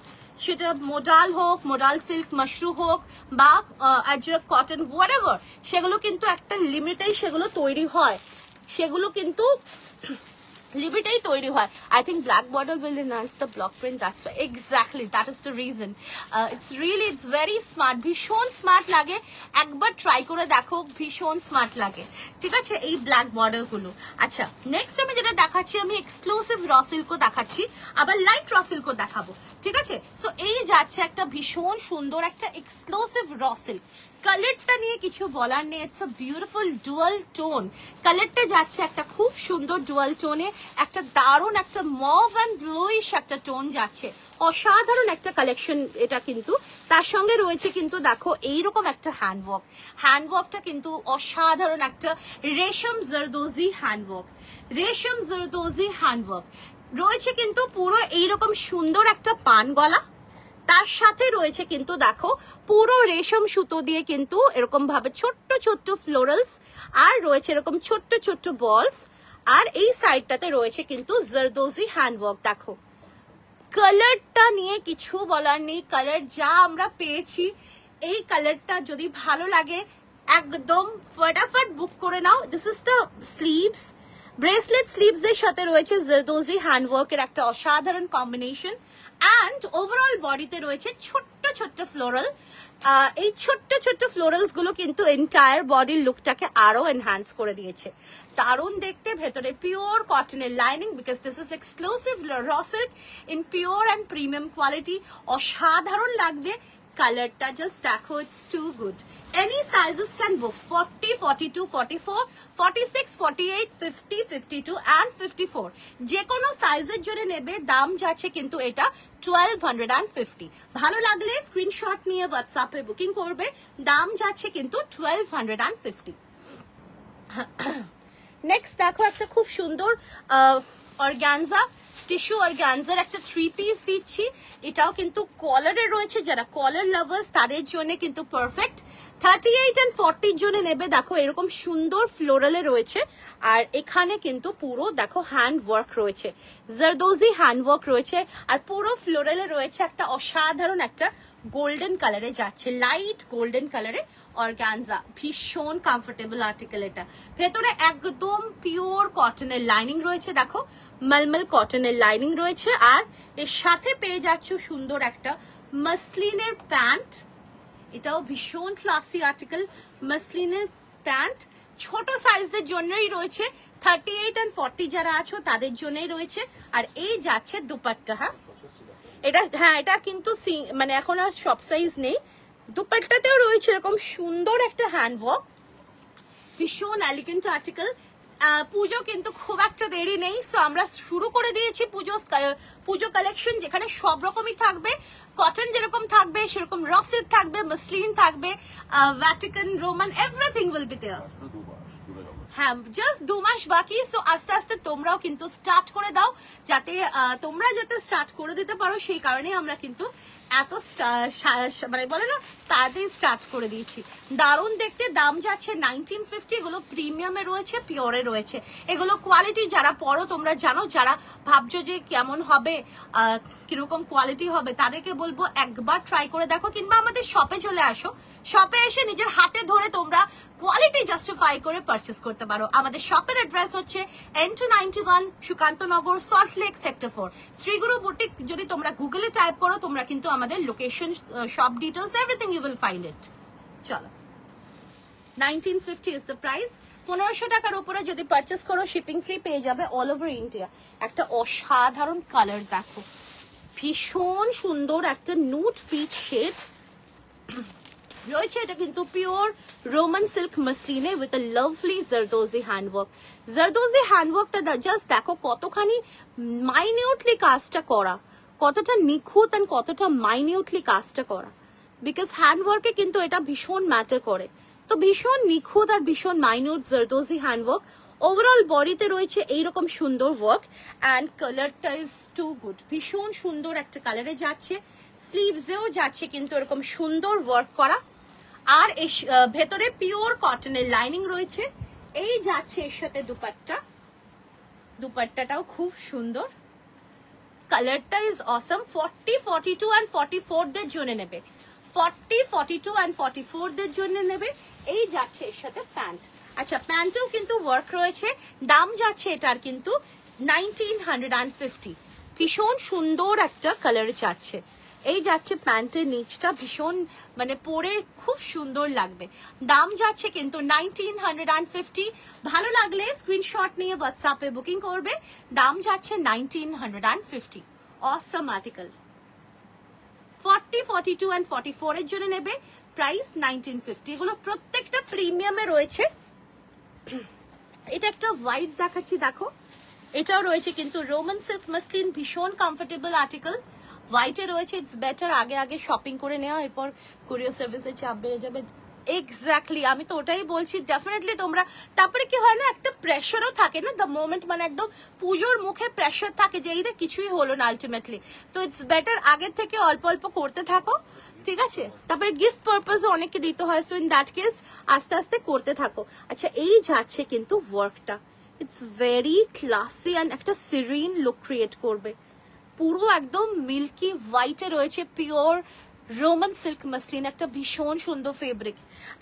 সেটা মোডাল হোক, মোডাল সিল্ক মাশরু হোক বা আজরক কটন, হোয়াটএভার, সেগুলো কিন্তু একটা লিমিটেই সেগুলো তৈরি হয়, সেগুলো কিন্তু লিমিটেই তৈরি হয়। I think black border will enhance the block print, that's why, exactly that is the reason. It's very smart, ভীষণ স্মার্ট লাগে। একবার ট্রাই করে দেখো, ভীষণ স্মার্ট লাগে, ঠিক আছে? এই ব্ল্যাক বর্ডার গুলো। আচ্ছা, নেক্সট আমি যেটা দেখাচ্ছি, আমি এক্সক্লুসিভ র সিল্কও দেখাচ্ছি, আবার লাইট র সিল্কও দেখাবো, ঠিক আছে? সো এই যাচ্ছে একটা ভীষণ সুন্দর একটা এক্সক্লুসিভ র সিল্ক। কালারটা নিয়ে কিছু বলার নেই, it's a beautiful dual tone. কালারটা যাচ্ছে একটা খুব সুন্দর ডুয়াল টোনে, একটা দারুণ একটা মভ অ্যান্ড ব্লুইশ একটা টোন যাচ্ছে, অসাধারণ একটা কালেকশন এটা। কিন্তু তার সঙ্গে রয়েছে কিন্তু দেখো এইরকম একটা হ্যান্ডওয়ার্ক, হ্যান্ডওয়ার্কটা কিন্তু অসাধারণ একটা রেশম জরদোজি হ্যান্ডওয়ার্ক, রেশম জরদোজি হ্যান্ডওয়ার্ক। রয়েছে কিন্তু পুরো এইরকম সুন্দর একটা পান গলা, তার সাথে রয়েছে কিন্তু দেখো পুরো রেশম সুতো দিয়ে কিন্তু এরকম ভাবে ছোট্ট ছোট্ট ফ্লোরালস, আর রয়েছে এরকম ছোট্ট ছোট্ট বলস, আর এই সাইডটাতে রয়েছে কিন্তু জারদোজি হ্যান্ডওয়ার্ক। দেখো কালারটা নিয়ে কিছু বলার নেই, কালার যা আমরা পেয়েছি, এই কালারটা যদি ভালো লাগে একদম ফটাফট বুক করে নাও। This is the sleeves, bracelet sleeves এর সাথে রয়েছে জারদোজি হ্যান্ডওয়ার্কের একটা অসাধারণ কম্বিনেশন, অ্যান্ড ওভারঅল বডিতে রয়েছে ছোট্ট ছোট্ট ফ্লোরাল। এই ছোট্ট ছোট্ট ফ্লোরালস গুলো কিন্তু এন্টায়ার বডির লুকটাকে আরো এনহ্যান্স করে দিয়েছে। দারুণ দেখতে, ভেতরে পিওর কটনের lining, because this is exclusive raw silk in pure and premium quality. অসাধারণ লাগবে, কালারটা জাস্ট দেখো, it's too good. Any sizes can book, 40, 42, 44, 46, 48, 50, 52 and 54 যে কোনো সাইজের জন্য নেবে। দাম যাচ্ছে কিন্তু এটা 1250। ভালো লাগলে স্ক্রিনশট নিয়ে হোয়াটসঅ্যাপে বুকিং করবে, দাম যাচ্ছে কিন্তু 1250। নেক্সট দেখো একটা খুব সুন্দর অর্গানজা, টিস্যু অর্গানজার একটা 3 পিস দিচ্ছি। এটাও কিন্তু কলারে রয়েছে, যারা কলার লাভার্স তাদের জন্য কিন্তু পারফেক্ট। 38 and 40 জন্য নেবে। দেখো এরকম সুন্দর ফ্লোরালে রয়েছে, আর এখানে কিন্তু পুরো দেখো হ্যান্ড ওয়ার্ক রয়েছে, জারদোজি হ্যান্ড ওয়ার্ক রয়েছে, আর পুরো ফ্লোরালে রয়েছে একটা অসাধারণ একটা গোল্ডেন কালারে যাচ্ছে, লাইট গোল্ডেন কালারে অর্গানজা। ভীষণ কমফোর্টেবল আর্টিকেল এটা, ভেতরে একদম পিওর কটনের লাইনিং রয়েছে, দেখো মলমল কটনের লাইনিং রয়েছে, আর এর সাথে পেয়ে যাচ্ছ সুন্দর একটা মাসলিনের প্যান্ট। এটাও ভীষণ ক্লাসি আর্টিকেল, মাসলিনের প্যান্ট। ছোট সাইজের জন্যই রয়েছে, 38 and 40 যারা আছো তাদের জন্যই রয়েছে। আর এই যাচ্ছে দুপাট্টা, এটা কিন্তু মানে এখন আর সব সাইজ নেই। দুপাট্টাতেও রয়েছে এরকম সুন্দর একটা হ্যান্ডওয়ার্ক, ভীষণ এলিগেন্ট আর্টিকেল। পুজো কিন্তু খুব একটা দেরি নেই, সো আমরা শুরু করে দিয়েছি পুজো কালেকশন, যেখানে সব রকমই থাকবে। কটন যেরকম থাকবে সেরকম র সিল্ক থাকবে, মসলিন থাকবে, Vatican, Roman, everything will be there. হ্যাঁ, জাস্ট 2 মাস বাকি, সো আস্তে আস্তে তোমরাও কিন্তু স্টার্ট করে দাও, যাতে তোমরা যাতে স্টার্ট করে দিতে পারো, সেই কারণে আমরা কিন্তু এত মানে বলে না তাড়াতাড়ি স্টার্ট করে দিয়েছি। দারুণ দেখতে, দাম যাচ্ছে 1950। এগুলো প্রিমিয়ামে রয়েছে, পিওরে রয়েছে। এগুলো কোয়ালিটি যারা পরো তোমরা জানো, যারা ভাবছো যে কেমন হবে, কিরকম কোয়ালিটি হবে, তাদেরকে বলবো একবার ট্রাই করে দেখো, কিংবা আমাদের শপে চলে আসো। শপে এসে নিজের হাতে ধরে তোমরা কোয়ালিটি জাস্টিফাই করে পারচেস করতে পারো। আমাদের শপের অ্যাড্রেস হচ্ছে N291 Sukantanagar, Salt Lake, sector 4, Shriguru boutique. যদি তোমরা গুগলে টাইপ করো তোমরা কিন্তু আমাদের location, shop details, everything you will find it. চলো, 1950 ইজ দ্য প্রাইস। 1500 টাকার উপরে যদি পারচেস করো শিপিং ফ্রি পেয়ে যাবে অল ওভার ইন্ডিয়া। একটা অসাধারণ কালার দেখো, ভীষণ সুন্দর একটা নুট পিচ শেড রয়েছে। এটা কিন্তু পিওর রোমান সিল্ক মসলিনে with a lovely zardozi handwork. Zardozi হ্যান্ডওয়ার্কটা জাস্ট দেখো কতখানি মাইনিউটলি কাজটা করা, কতটা নিখুঁত আর কতটা মাইনিউটলি কাজটা করা, বিকজ হ্যান্ডওয়ার্কে কিন্তু এটা ভীষণ ম্যাটার করে। তো ভীষণ নিখুঁত আর ভীষণ মাইনিউট জারদোজি হ্যান্ডওয়ার্ক। ওভারঅল বডিতে রয়েছে এইরকম সুন্দর ওয়ার্ক, অ্যান্ড কালারটা ইজ টু গুড, ভীষণ সুন্দর একটা কালারে যাচ্ছে। স্লিভসেও যাচ্ছে কিন্তু এরকম সুন্দর ওয়ার্ক করা, আর ভেতরে পিওর কটনের লাইনিং রয়েছে। এই যাচ্ছে এর সাথে দুপাট্টা, দুপাট্টাটাও খুব সুন্দর, কালারটা ইজ অসম। 40, 42 and 44 দের জন্য নেবে, 40, 42 and 44 দের জন্য নেবে। এই যাচ্ছে এর সাথে প্যান্ট। আচ্ছা, প্যান্টেও কিন্তু ওয়ার্ক রয়েছে, দাম যাচ্ছে এটার কিন্তু 1950। ভীষণ সুন্দর একটা কালার যাচ্ছে। এই যাচ্ছে প্যান্টের নিচটা, ভীষণ মানে পরে খুব সুন্দর লাগবে। দাম যাচ্ছে কিন্তু 1950। ভালো লাগলে স্ক্রিনশট নিয়ে হোয়াটসঅ্যাপে বুকিং করবে, দাম যাচ্ছে 1950। অসম আর্টিকেল। 40, 42 and 44 এর জন্য নেবে, প্রাইস 1950। এগুলো প্রত্যেকটা প্রিমিয়ামে রয়েছে। এটা একটা হোয়াইট দেখাচ্ছি, দেখো এটাও রয়েছে কিন্তু রোমান সিল্ক মসলিন, ভীষণ কমফোর্টেবল আর্টিকেল। হোয়াইটে রয়েছে, ইটস বেটার আগে আগে শপিং করে নেওয়া, এরপর কুরিয়ার সার্ভিসের চাপ বেড়ে যাবে। এক্স্যাক্টলি, আমি তো ওটাই বলছি। ডেফিনেটলি তোমরা, তারপরে কি হয় না, একটা প্রেশারও থাকে না দ্য মোমেন্ট, মানে একদম পুজোর মুখে প্রেশার থাকে যে এই রে কিছুই হলো না আলটিমেটলি। তো ইটস বেটার আগের থেকে অল্প অল্প করতে থাকো, ঠিক আছে? তারপরে গিফট পারপাসও অনেককে দিতে হয়, সো ইন দ্যাট কেস আস্তে আস্তে করতে থাকো। আচ্ছা, এই যাচ্ছে কিন্তু ওয়ার্কটা, ইটস ভেরি ক্লাসি অ্যান্ড একটা সিরিন লুক ক্রিয়েট করবে। পুরো একদম মিল্কি হোয়াইটে রয়েছে, পিওর রোমান সিল্ক মাসলিন, একটা ভীষণ সুন্দর ফেব্রিক।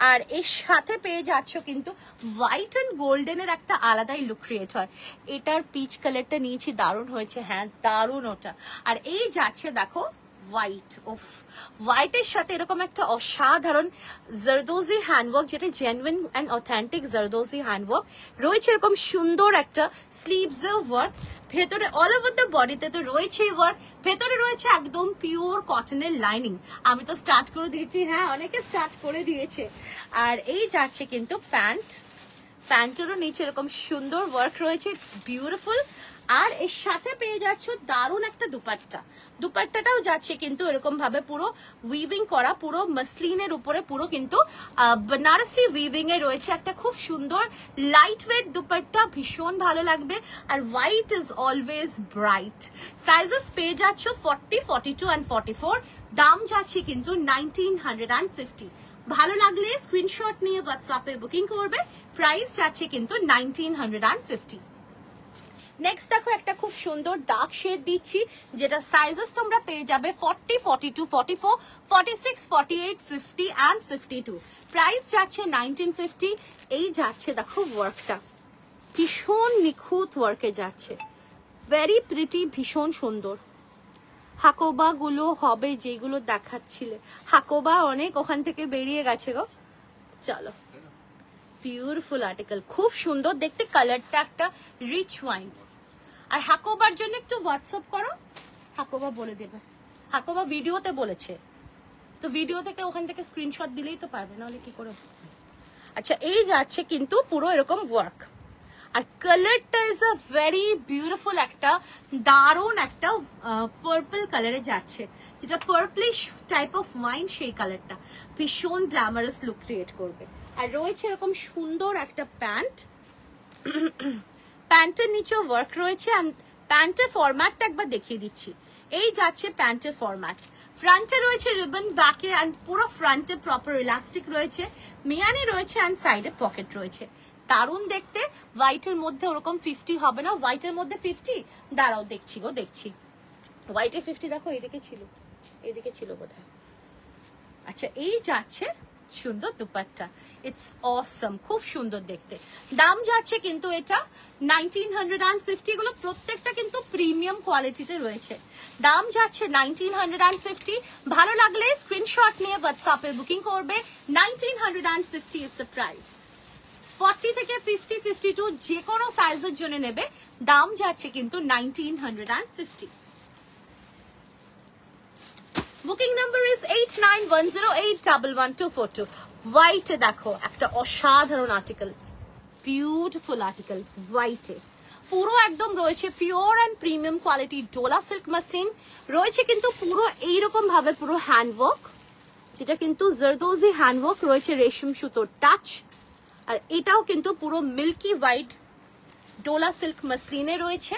আর এর সাথে পেয়ে যাচ্ছ কিন্তু হোয়াইট অ্যান্ড গোল্ডেনের একটা আলাদাই লুক ক্রিয়েট হয়। এটার পিচ কালারটা নিয়েছি, দারুণ হয়েছে, হ্যাঁ দারুণ ওটা। আর এই যাচ্ছে দেখো হোয়াইট, ওফ, হোয়াইটের সাথে এরকম একটা অসাধারণ জারদোজি হ্যান্ডওয়ার্ক, যেটা genuine and authentic zardozi handwork রয়েছে। এরকম সুন্দর একটা স্লিভসেও ওয়ার্ক, ভেতরে অল ওভার দ্য বডিতে তো রয়েছে ওয়ার্ক, ভেতরে রয়েছে একদম পিওর কটনের লাইনিং। আমি তো স্টার্ট করে দিয়েছি, হ্যাঁ অনেকে স্টার্ট করে দিয়েছে। আর এই যাচ্ছে কিন্তু প্যান্ট, প্যান্টেরও নিচে এরকম সুন্দর ওয়ার্ক রয়েছে, ইটস বিউটিফুল। আর এর সাথে পেয়ে যাচ্ছ দারুণ একটা দুপাট্টা, দুপাট্টাটাও যাচ্ছে কিন্তু এরকম ভাবে পুরো উইভিং করা, পুরো মাসলিনের উপরে পুরো কিন্তু বেনারসি উইভিং এ রয়েছে একটা খুব সুন্দর লাইট ওয়েট দুপাট্টা, ভীষণ ভালো লাগবে। আর white is always bright. Sizes পেয়ে যাচ্ছ 40, 42 and 44। দাম যাচ্ছে কিন্তু 1950। ভালো লাগলে স্ক্রিনশট নিয়ে হোয়াটসঅ্যাপে বুকিং করবে, প্রাইস যাচ্ছে কিন্তু 1950। নেক্সট দেখো একটা খুব সুন্দর ডার্ক শেড দিচ্ছি, যেটা সাইজেস তোমরা পেয়ে যাবে 40, 42, 44, 46, 48, 50 and 52। প্রাইস যাচ্ছে 1950। এই যাচ্ছে দেখো ওয়ার্কটা, ভীষণ নিখুঁত ওয়ার্কে যাচ্ছে, ভেরি প্রিটি, ভীষণ সুন্দর। হাকোবা গুলো হবে যেগুলো দেখাচ্ছিলে, হাকোবা অনেক ওখান থেকে বেরিয়ে গেছে গো। চলো, বিউটিফুল আর্টিকেল, খুব সুন্দর দেখতে, কালারটা একটা রিচ ওয়াইন। আর হাকোবার জন্য একটু হোয়াটসঅ্যাপ করো, হাকোবা বলে দেবে, হাকোবা ভিডিওতে বলেছে, তো ভিডিও থেকে ওখান থেকে স্ক্রিনশট দিলেই তো পারবে, নাহলে কি করে। আচ্ছা, এই যাচ্ছে কিন্তু পুরো এরকম ওয়ার্ক, আর কালারটা ইজ আ ভেরি বিউটিফুল, একটা দারুণ একটা পার্পল কালারে যাচ্ছে, যেটা পার্পলিশ টাইপ অফ ওয়াইন, সেই কালারটা ভীষণ গ্ল্যামারাস লুক ক্রিয়েট করবে। আর রয়েছে এরকম সুন্দর একটা প্যান্ট, প্যান্টের নিচেও ওয়ার্ক রয়েছে। আর প্যান্টের ফরম্যাটটা একবার দেখিয়ে দিচ্ছি, এই যাচ্ছে প্যান্টের ফরম্যাট। ফ্রন্টে রয়েছে রিবন, ব্যাকে অ্যান্ড পুরো ফ্রন্টে প্রপার ইলাস্টিক রয়েছে, মিয়ানি রয়েছে অ্যান্ড সাইডে পকেট রয়েছে, দারুণ দেখতে। হোয়াইটের মধ্যে ওরকম 50 হবে না, হোয়াইটের মধ্যে 50, দাঁড়াও দেখছি গো, দেখছি হোয়াইটের 50 দেখো, এদিকে ছিল, এদিকে ছিল বোধহয়। আচ্ছা, এই যাচ্ছে সুন্দর দুপাট্টা, ইটস অসম, খুব সুন্দর দেখতে। দাম যাচ্ছে কিন্তু এটা 1950। এগুলো প্রত্যেকটা কিন্তু প্রিমিয়াম কোয়ালিটিতে রয়েছে, দাম যাচ্ছে 1950। ভালো লাগলে স্ক্রিনশট নিয়ে হোয়াটসঅ্যাপে বুকিং করবে, 1950 ইজ দ্য প্রাইস। 40 থেকে 50, 52 যে কোনো সাইজের জন্য নেবে, দাম যাচ্ছে কিন্তু 1950। Booking number is 8910811242। হোয়াইটে দেখো একটা অসাধারণ আর্টিকেল, বিউটিফুল আর্টিকেল, হোয়াইটে পুরো একদম রয়েছে pure and premium quality Dola silk muslin রয়েছে, কিন্তু পুরো এইরকম ভাবে পুরো হ্যান্ডওয়ার্ক, যেটা কিন্তু জারদোজি হ্যান্ডওয়ার্ক রয়েছে, রেশম সুতোর টাচ। আর এটাও কিন্তু পুরো মিল্কি হোয়াইট ডোলা সিল্ক মাসলিনে রয়েছে,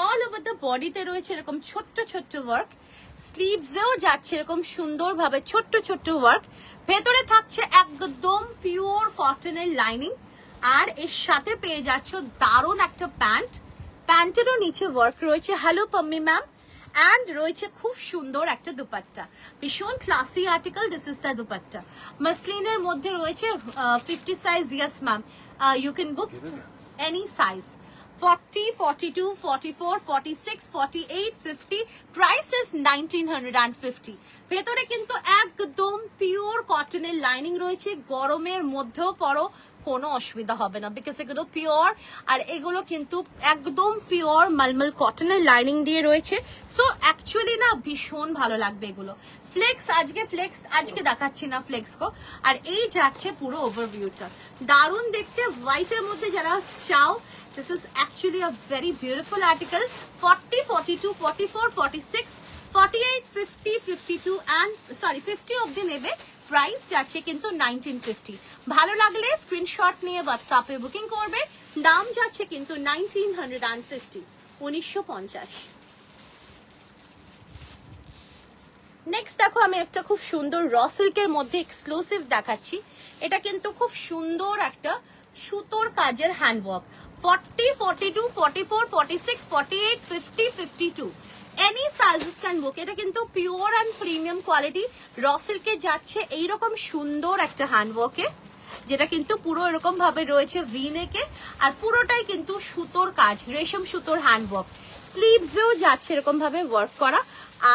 অল ওভার দ্য বডিতে রয়েছে এরকম ছোট্ট ছোট্ট ওয়ার্ক, স্লিভসেও যাচ্ছে এরকম সুন্দর ভাবে ছোট্ট ছোট্ট ওয়ার্ক, ভেতরে থাকছে একদম পিওর কটনের লাইনিং। আর এর সাথে পেয়ে যাচ্ছ দারুণ একটা প্যান্ট, প্যান্টেরও নিচে ওয়ার্ক রয়েছে, হ্যালো পাম্মি ম্যাম, অ্যান্ড রয়েছে খুব সুন্দর একটা দুপাট্টা, ভীষণ classy article. This is the dupatta, মাসলিনের মধ্যে রয়েছে 50 size, yes ma'am, you can book any size, 40, 42, 44, 46, 48, 50, price is 1950। ভেতরে কিন্তু একদম পিওর কটনের লাইনিং রয়েছে, গরমের মধ্যেও পরো কোনো অসুবিধা হবে না, বিকজ এগুলো পিওর, আর এগুলো কিন্তু একদম পিওর মালমাল কটনের লাইনিং দিয়ে রয়েছে। সো অ্যাকচুয়ালি না ভীষণ ভালো লাগবে এগুলো। ফ্লেক্স আজকে দেখাচ্ছি না ফ্লেক্স কো। আর এই যাচ্ছে পুরো ওভারভিউটা, দারুণ দেখতে, হোয়াইটের মধ্যে যারা চাও, this is actually a very beautiful article। 40, 42, 44, 46, 48, 50, 52 and sorry 50 অবধি নেবে, প্রাইস যাচ্ছে কিন্তু 1950। ভালো লাগলে স্ক্রিনশট নিয়ে হোয়াটসঅ্যাপে বুকিং করবে। দাম যাচ্ছে কিন্তু 1950, 1950। নেক্সট দেখো আমি একটা খুব সুন্দর র সিল্কের মধ্যে এক্সক্লুসিভ দেখাচ্ছি। এটা কিন্তু খুব সুন্দর একটা সুতোর কাজের হ্যান্ডওয়ার্ক। 40, 42, 44, 46, 48, 50, 52 এনি সাইজেস ক্যান বুক। এটা কিন্তু পিওর অ্যান্ড প্রিমিয়াম কোয়ালিটি র সিল্কে যাচ্ছে এইরকম সুন্দর একটা হ্যান্ডওয়ার্কে, যেটা কিন্তু পুরো এরকম ভাবে রয়েছে ভি নেকে, আর পুরোটাই কিন্তু সুতোর কাজ, রেশম সুতোর হ্যান্ডওয়ার্ক। স্লিভসেও যাচ্ছে এরকম ভাবে ওয়ার্ক করা,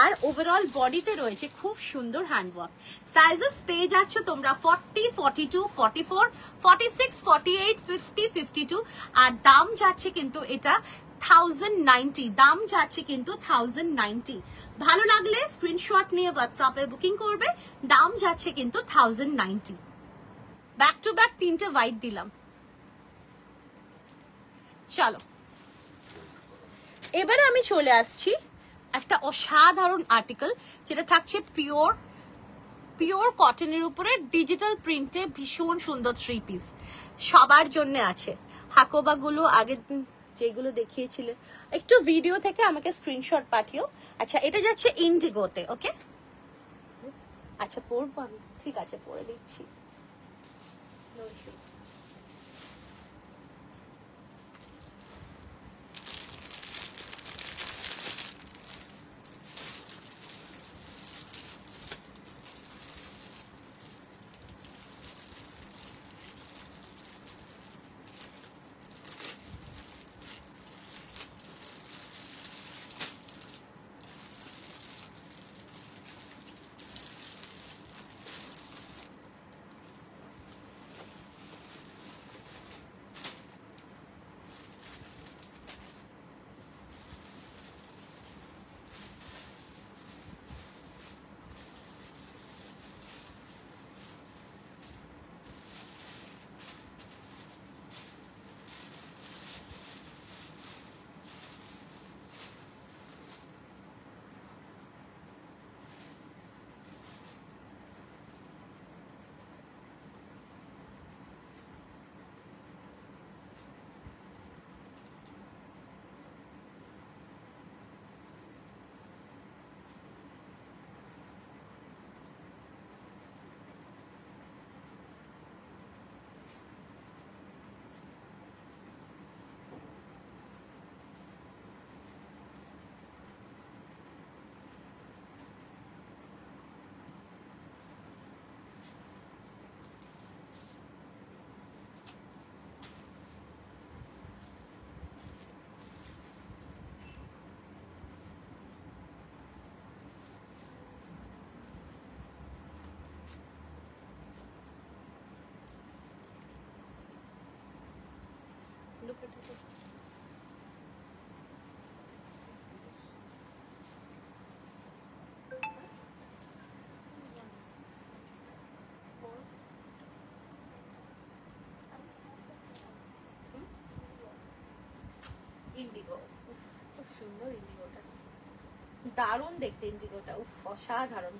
আর ওভারঅল বডিতে রয়েছে খুব সুন্দর হ্যান্ডওয়ার্ক। সাইজেস পেয়ে যাচ্ছ তোমরা 40, 42, 44, 46, 48, 50, 52, আর দাম যাচ্ছে কিন্তু এটা 1090। দাম যাচ্ছে কিন্তু 1090। ভালো লাগলে স্ক্রিনশট নিয়ে হোয়াটসঅ্যাপে বুকিং করবে। দাম যাচ্ছে কিন্তু 1090। ব্যাক টু ব্যাক তিনটে হোয়াইট দিলাম। চলো এবারে আমি চলে আসছি একটা অসাধারণ আর্টিকেল, যেটা থাকছে পিওর কটনের উপরে ডিজিটাল প্রিন্টে ভীষণ সুন্দর 3 পিস। সবার জন্য আছে। হাকোবা গুলো আগে যেগুলো দেখিয়েছিলে, একটু ভিডিও থেকে আমাকে স্ক্রিনশট পাঠিও। আচ্ছা এটা যাচ্ছে ইন্ডিগোতে। ওকে আচ্ছা পরবো আমি, ঠিক আছে পরে দিচ্ছি। No issues. Look at it. Indigo, খুব সুন্দর ইন্ডিগোটা, দারুণ দেখতে ইন্ডিগোটা, উফ অসাধারণ।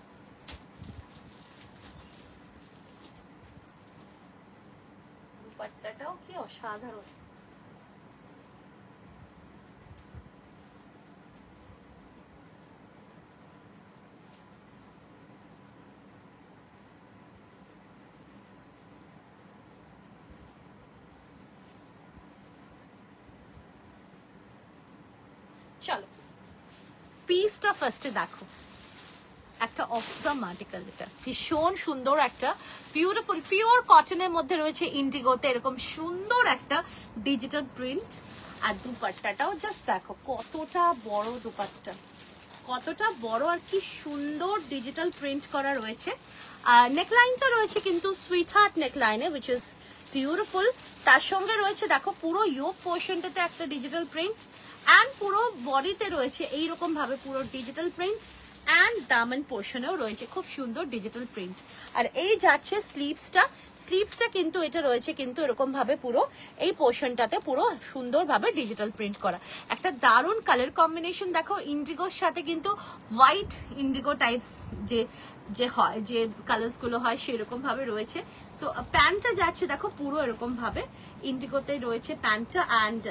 দুপাট্টাটাও কি অসাধারণ। চলো পিসটা ফার্স্টে দেখো, একটা অসম আর্টিকেল, এটা ভীষণ সুন্দর একটা বিউটিফুল পিওর কটনের মধ্যে রয়েছে ইন্ডিগোতে এরকম সুন্দর একটা ডিজিটাল প্রিন্ট। আর দুপাট্টাটাও জাস্ট দেখো কতটা বড় দুপাট্টা, কতটা বড় আর কি সুন্দর ডিজিটাল প্রিন্ট করা রয়েছে। আর নেকলাইনটা রয়েছে কিন্তু সুইট হার্ট নেকলাইনে, উইচ ইজ বিউটিফুল। তার সঙ্গে রয়েছে দেখো পুরো ইয়োক পোর্শনটাতে একটা ডিজিটাল প্রিন্ট, অ্যান্ড পুরো বডিতে রয়েছে এইরকম ভাবে পুরো ডিজিটাল প্রিন্ট, অ্যান্ড দামন পোর্শনেও রয়েছে খুব সুন্দর ডিজিটাল প্রিন্ট। আর এই যাচ্ছে স্লিভসটা, স্লিভসটা কিন্তু এটা রয়েছে কিন্তু এরকম ভাবে পুরো এই পোর্শনটাতে পুরো সুন্দরভাবে ডিজিটাল প্রিন্ট করা, একটা দারুণ কালার কম্বিনেশন। দেখো ইন্ডিগোর সাথে কিন্তু হোয়াইট ইন্ডিগো টাইপস যে হয়, যে কালার্স গুলো হয় সেরকম ভাবে রয়েছে। সো প্যান্টটা যাচ্ছে দেখো পুরো এরকম ভাবে ইন্ডিগোতে রয়েছে প্যান্টটা, অ্যান্ড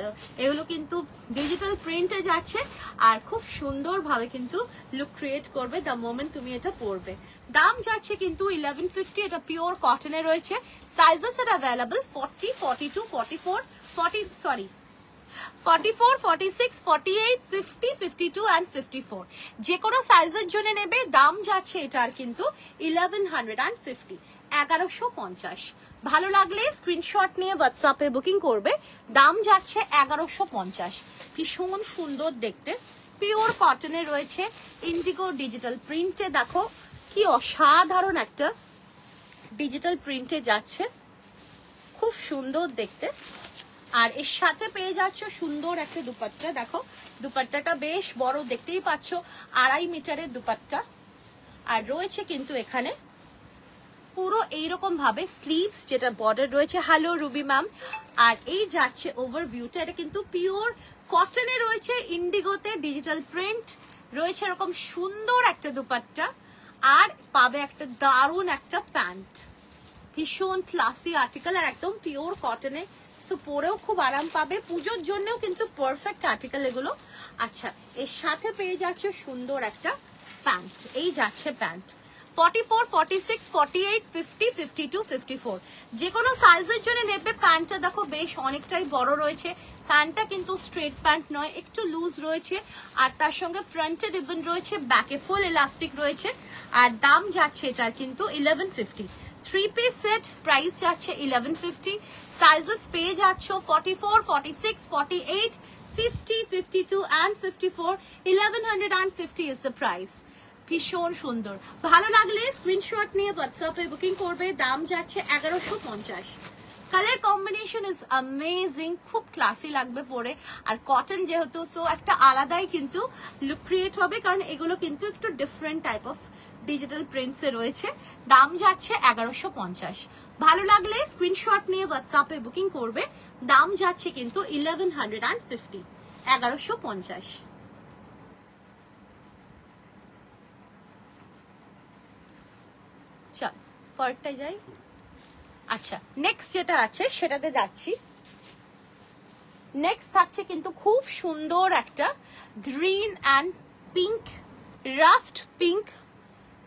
এগুলো কিন্তু ডিজিটাল প্রিন্টে যাচ্ছে আর খুব সুন্দরভাবে কিন্তু লুক ক্রিয়েট করবে দ্য মোমেন্ট তুমি এটা পরবে। দাম যাচ্ছে কিন্তু 1150, এটা পিওর কটনে রয়েছে। সাইজেস এর অ্যাভেলেবল 40, 42, 44, 44, 46, 48, 50, 52 and 54 যে কোনো সাইজের জন্য নেবে। দাম যাচ্ছে এটার কিন্তু 1150, 1150। ভালো লাগলে স্ক্রিনশট নিয়ে হোয়াটসঅ্যাপে বুকিং করবে। দাম যাচ্ছে 1150। ভীষণ সুন্দর দেখতে, পিওর কটনে রয়েছে, ইন্ডিগো ডিজিটাল প্রিন্টে। দেখো কি অসাধারণ একটা ডিজিটাল প্রিন্টে যাচ্ছে, খুব সুন্দর দেখতে। আর এর সাথে পেয়ে যাচ্ছ সুন্দর একটা দুপাট্টা। দেখো দুপাট্টাটা বেশ বড়, দেখতেই পাচ্ছ 2.5 মিটারের দুপাট্টা। আর রয়েছে কিন্তু এখানে পুরো এইরকম ভাবে স্লিভস, যেটা বর্ডার রয়েছে। Hello Ruby ma'am. আর এই যাচ্ছে ওভারভিউটা, এটা কিন্তু পিওর কটনে রয়েছে, ইন্ডিগোতে ডিজিটাল প্রিন্ট রয়েছে, এরকম সুন্দর একটা দুপাট্টা। আর পাবে একটা দারুণ একটা প্যান্ট, ভীষণ ক্লাসি আর্টিকেল আর একদম পিওর কটনে। সো পরেও খুব আরাম পাবে, পুজোর জন্যও কিন্তু পারফেক্ট আর্টিকেল এগুলো। আচ্ছা, এর সাথে পেয়ে যাচ্ছে সুন্দর একটা প্যান্ট। এই যাচ্ছে প্যান্ট 44, 46, 48, 50, 52, 54 যে কোনো সাইজের জন্য নেবে। প্যান্টটা দেখো বেশ অনেকটাই বড় রয়েছে, প্যান্টটা কিন্তু স্ট্রেট প্যান্ট নয়, একটু লুজ রয়েছে। আর তার সঙ্গে ফ্রন্টে রিবন রয়েছে, ব্যাকে ফুল ইলাস্টিক রয়েছে। আর দাম যাচ্ছে এটার কিন্তু 1150। 3 পিস সেট, প্রাইস যাচ্ছে 1150। সাইজেস পেয়ে যাচ্ছ 44, 46, 48, 50, 52 and 54। 1150 is the price। ভীষণ সুন্দর, ভালো লাগলে স্ক্রিনশট নিয়ে হোয়াটসঅ্যাপে বুকিং করবে। দাম যাচ্ছে 1150। কালার কম্বিনেশন ইজ অ্যামেজিং, খুব ক্লাসি লাগবে পরে। আর কটন যেহেতু, সো একটা আলাদাই কিন্তু লুক ক্রিয়েট হবে, কারণ এগুলো কিন্তু একটু ডিফারেন্ট টাইপ অফ ডিজিটাল প্রিন্টসে রয়েছে। দাম যাচ্ছে 1150। ভালো লাগলে স্ক্রিনশট নিয়ে হোয়াটসঅ্যাপে বুকিং করবে। দাম যাচ্ছে কিন্তু 1150, 1150। চল পরেরটাই যাই। আচ্ছা, নেক্সট যেটা আছে সেটাতে যাচ্ছি। নেক্সট থাকছে কিন্তু খুব সুন্দর একটা green and pink, rust pink,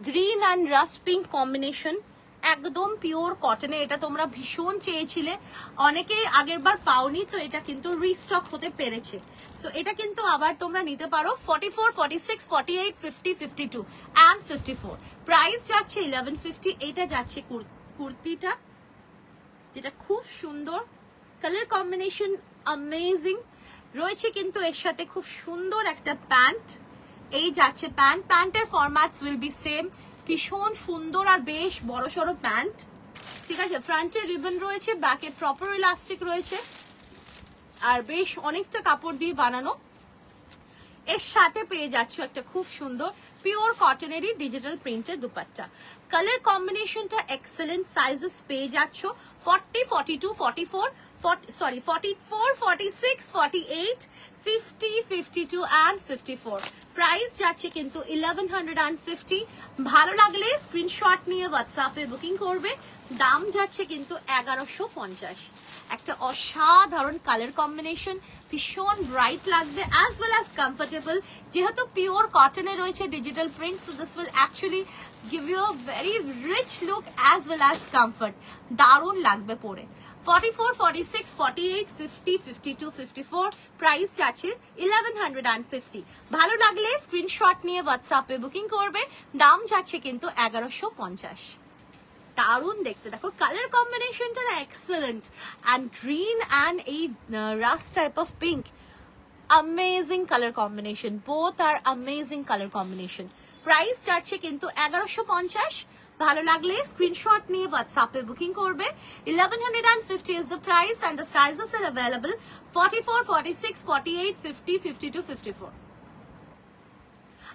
green and rust pink combination, একদম পিওর কটনে। এটা তোমরা ভীষণ চেয়েছিলে, অনেকেই আগের বার পাওনি, তো এটা কিন্তু রিস্টক হতে পেরেছে। সো এটা কিন্তু আবার তোমরা নিতে পারো। 44, 46, 48, 50, 52 and 54। প্রাইস যাচ্ছে 1150। এটা যাচ্ছে কুর্তিটা, যেটা খুব সুন্দর, কালার কম্বিনেশন অ্যামেজিং রয়েছে। কিন্তু এর সাথে খুব সুন্দর একটা প্যান্ট। এই যাচ্ছে প্যান্ট, প্যান্টের ফরম্যাটস উইল বি সেম। ভীষণ সুন্দর আর বেশ বড় সড়ো প্যান্ট, ঠিক আছে। ফ্রন্টে রিবন রয়েছে, ব্যাকে প্রপার ইলাস্টিক রয়েছে, আর বেশ অনেকটা কাপড় দিয়ে বানানো। এর সাথে পেয়ে যাচ্ছ একটা খুব সুন্দর পিওর কটনেরই ডিজিটাল প্রিন্টের দুপাট্টা। কালার কম্বিনেশনটা এক্সেলেন্ট। সাইজেস পেয়ে যাচ্ছ 40, 42, 44, 44, 46, 48, 50, 52 and 54। প্রাইস যাচ্ছে কিন্তু 1150। ভালো লাগলে স্ক্রিনশট নিয়ে হোয়াটসঅ্যাপে বুকিং করবে। দাম যাচ্ছে কিন্তু 1150। একটা অসাধারণ কালার কম্বিনেশন, ভীষণ ব্রাইট লাগবে অ্যাজ ওয়েল অ্যাজ কমফোর্টেবল। যেহেতু পিওর কটনে রয়েছে digital print, so this will actually give you a very rich look as well as comfort. দারুণ লাগবে পরে। 44, 46, 48, 50, 52, 54। প্রাইস যাচ্ছে 1150। ভালো লাগলে স্ক্রিনশট নিয়ে হোয়াটসঅ্যাপে বুকিং করবে। দাম যাচ্ছে কিন্তু 1150। দারুণ দেখতে, দেখো কালার কম্বিনেশনটা এক্সেলেন্ট। অ্যান্ড গ্রিন অ্যান্ড এই rust type of pink, amazing colour combination, both are amazing colour combination. Price যাচ্ছে কিন্তু 1150। ভালো লাগলে স্ক্রিনশট নিয়ে হোয়াটসঅ্যাপে বুকিং করবে। 1150 is the price and the sizes are available 44, 46, 48, 50, 52, 54।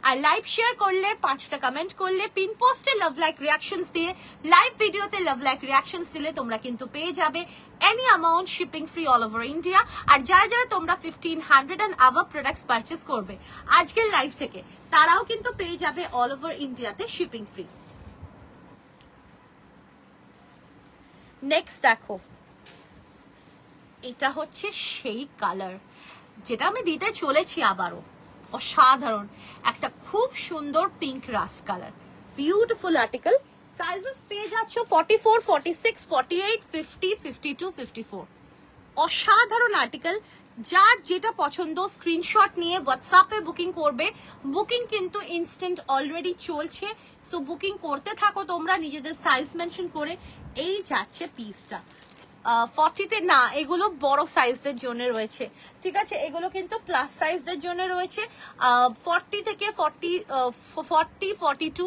আর লাইভ শেয়ার করলে 5টা কমেন্ট করলে পিন পোস্টে লাভ লাইক রিয়াকশনস দিয়ে লাইভ ভিডিওতে লাভ লাইক রিয়াকশনস দিলে তোমরা কিন্তু পেয়ে যাবে any amount shipping free all over India. আর যারা যারা তোমরা 1500 and above প্রোডাক্টস পারচেস করবে আজকের লাইভ থেকে তারাও কিন্তু পেয়ে যাবে অল ওভার ইন্ডিয়াতে শিপিং ফ্রি। নেক্সট দেখো, এটা হচ্ছে সেই কালার যেটা আমি দিতে চলেছি আবারও, অসাধারণ একটা খুব সুন্দর pink rushed colour, beautiful article. Sizes পেয়ে যাচ্ছ 44, 46, 48, 50, 52, 54। অসাধারণ আর্টিকেল, যার যেটা পছন্দ স্ক্রিনশট নিয়ে হোয়াটসঅ্যাপে বুকিং করবে। বুকিং কিন্তু ইনস্ট্যান্ট অলরেডি চলছে, সো বুকিং করতে থাকো তোমরা নিজেদের সাইজ মেনশন করে। এই যাচ্ছে পিসটা 40তে না, এগুলো বড় সাইজদের জন্য রয়েছে, ঠিক আছে, এগুলো কিন্তু প্লাস সাইজদের জন্য রয়েছে। 40 থেকে 40, 42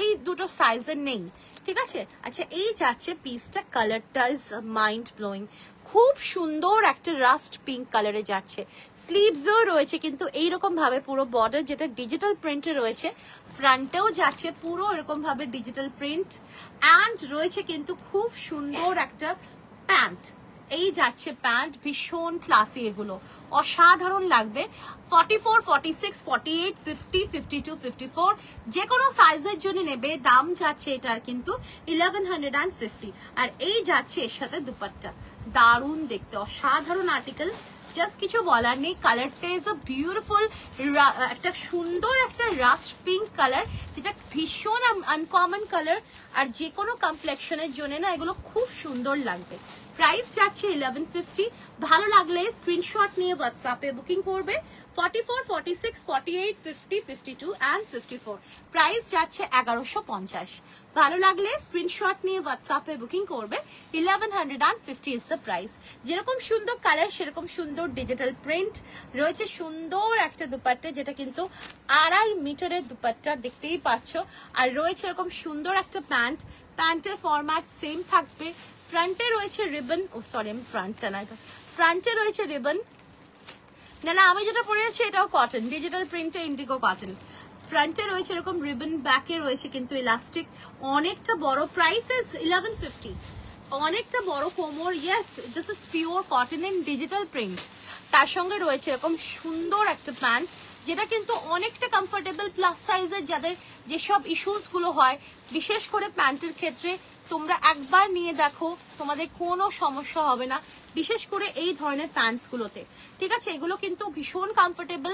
এই দুটো সাইজের নেই, ঠিক আছে। আচ্ছা, এই যাচ্ছে পিসটা, কালারটা ইজ মাইন্ড ব্লোয়িং, খুব সুন্দর একটা রাস্ট পিঙ্ক কালারে যাচ্ছে। স্লিভসও রয়েছে কিন্তু এইরকম ভাবে পুরো বর্ডার যেটা ডিজিটাল প্রিন্টে রয়েছে, ফ্রন্টেও যাচ্ছে পুরো এরকম ভাবে ডিজিটাল প্রিন্ট, অ্যান্ড রয়েছে কিন্তু খুব সুন্দর একটা প্যান্ট। এই যাচ্ছে প্যান্ট, ভীষণ ক্লাসি, এগুলো অসাধারণ লাগবে। 44, 46, 48, 50, 52, 54 যে কোনো সাইজের জন্য নেবে। দাম যাচ্ছে এটার কিন্তু 1150। আর এই যাচ্ছে এর সাথে দুপাট্টা, দারুণ দেখতে, অসাধারণ আর্টিকেল, জাস্ট কিছু বলার নেই। কালারটা ইজ আ বিউটিফুল, একটা সুন্দর একটা রাস্ট পিঙ্ক কালার, যেটা ভীষণ আনকমন কালার, আর যে কোনো কমপ্লেকশনের জন্য না এগুলো খুব সুন্দর লাগবে। প্রাইস যাচ্ছে 1150। ভালো লাগলে স্ক্রিনশট নিয়ে হোয়াটসঅ্যাপে বুকিং করবে। 44, 46, 48, 50, 52 and 54 প্রাইস যাচ্ছে 1150। ভালো লাগলে স্ক্রিনশট নিয়ে হোয়াটসঅ্যাপে বুকিং করবে। 1150 ইজ দ্য প্রাইস। যেরকম সুন্দর কালার সেরকম সুন্দর ডিজিটাল প্রিন্ট রয়েছে। সুন্দর একটা দুপাট্টা, যেটা কিন্তু 2.5 মিটারের দুপাট্টা, দেখতেই পাচ্ছ। আর রয়েছে এরকম সুন্দর একটা প্যান্ট, প্যান্টের ফরম্যাট সেম থাকবে। ফ্রন্টে রয়েছে রিবন, ও সরি আমি ফ্রন্টটা না, ফ্রন্টে রয়েছে রিবন, না আমি যেটা পরে আছি এটাও কটন, ডিজিটাল প্রিন্টে ইন্ডিগো কটন। ফ্রন্টে রয়েছে এরকম রিবন, ব্যাকে রয়েছে কিন্তু ইলাস্টিক, অনেকটা বড়। প্রাইস ইজ 1150, অনেকটা বড় কোমর। Yes, this is pure cotton and digital print. তার সঙ্গে রয়েছে এরকম সুন্দর একটা প্যান্ট, যেটা কিন্তু অনেকটা কমফোর্টেবল, প্লাস সাইজের যাদের যেসব ইস্যুস গুলো হয়, বিশেষ করে প্যান্টের ক্ষেত্রে, তোমরা একবার নিয়ে দেখো, তোমাদের কোনো সমস্যা হবে না, বিশেষ করে এই ধরনের প্যান্টস গুলোতে, ঠিক আছে। এগুলো কিন্তু ভীষণ comfortable,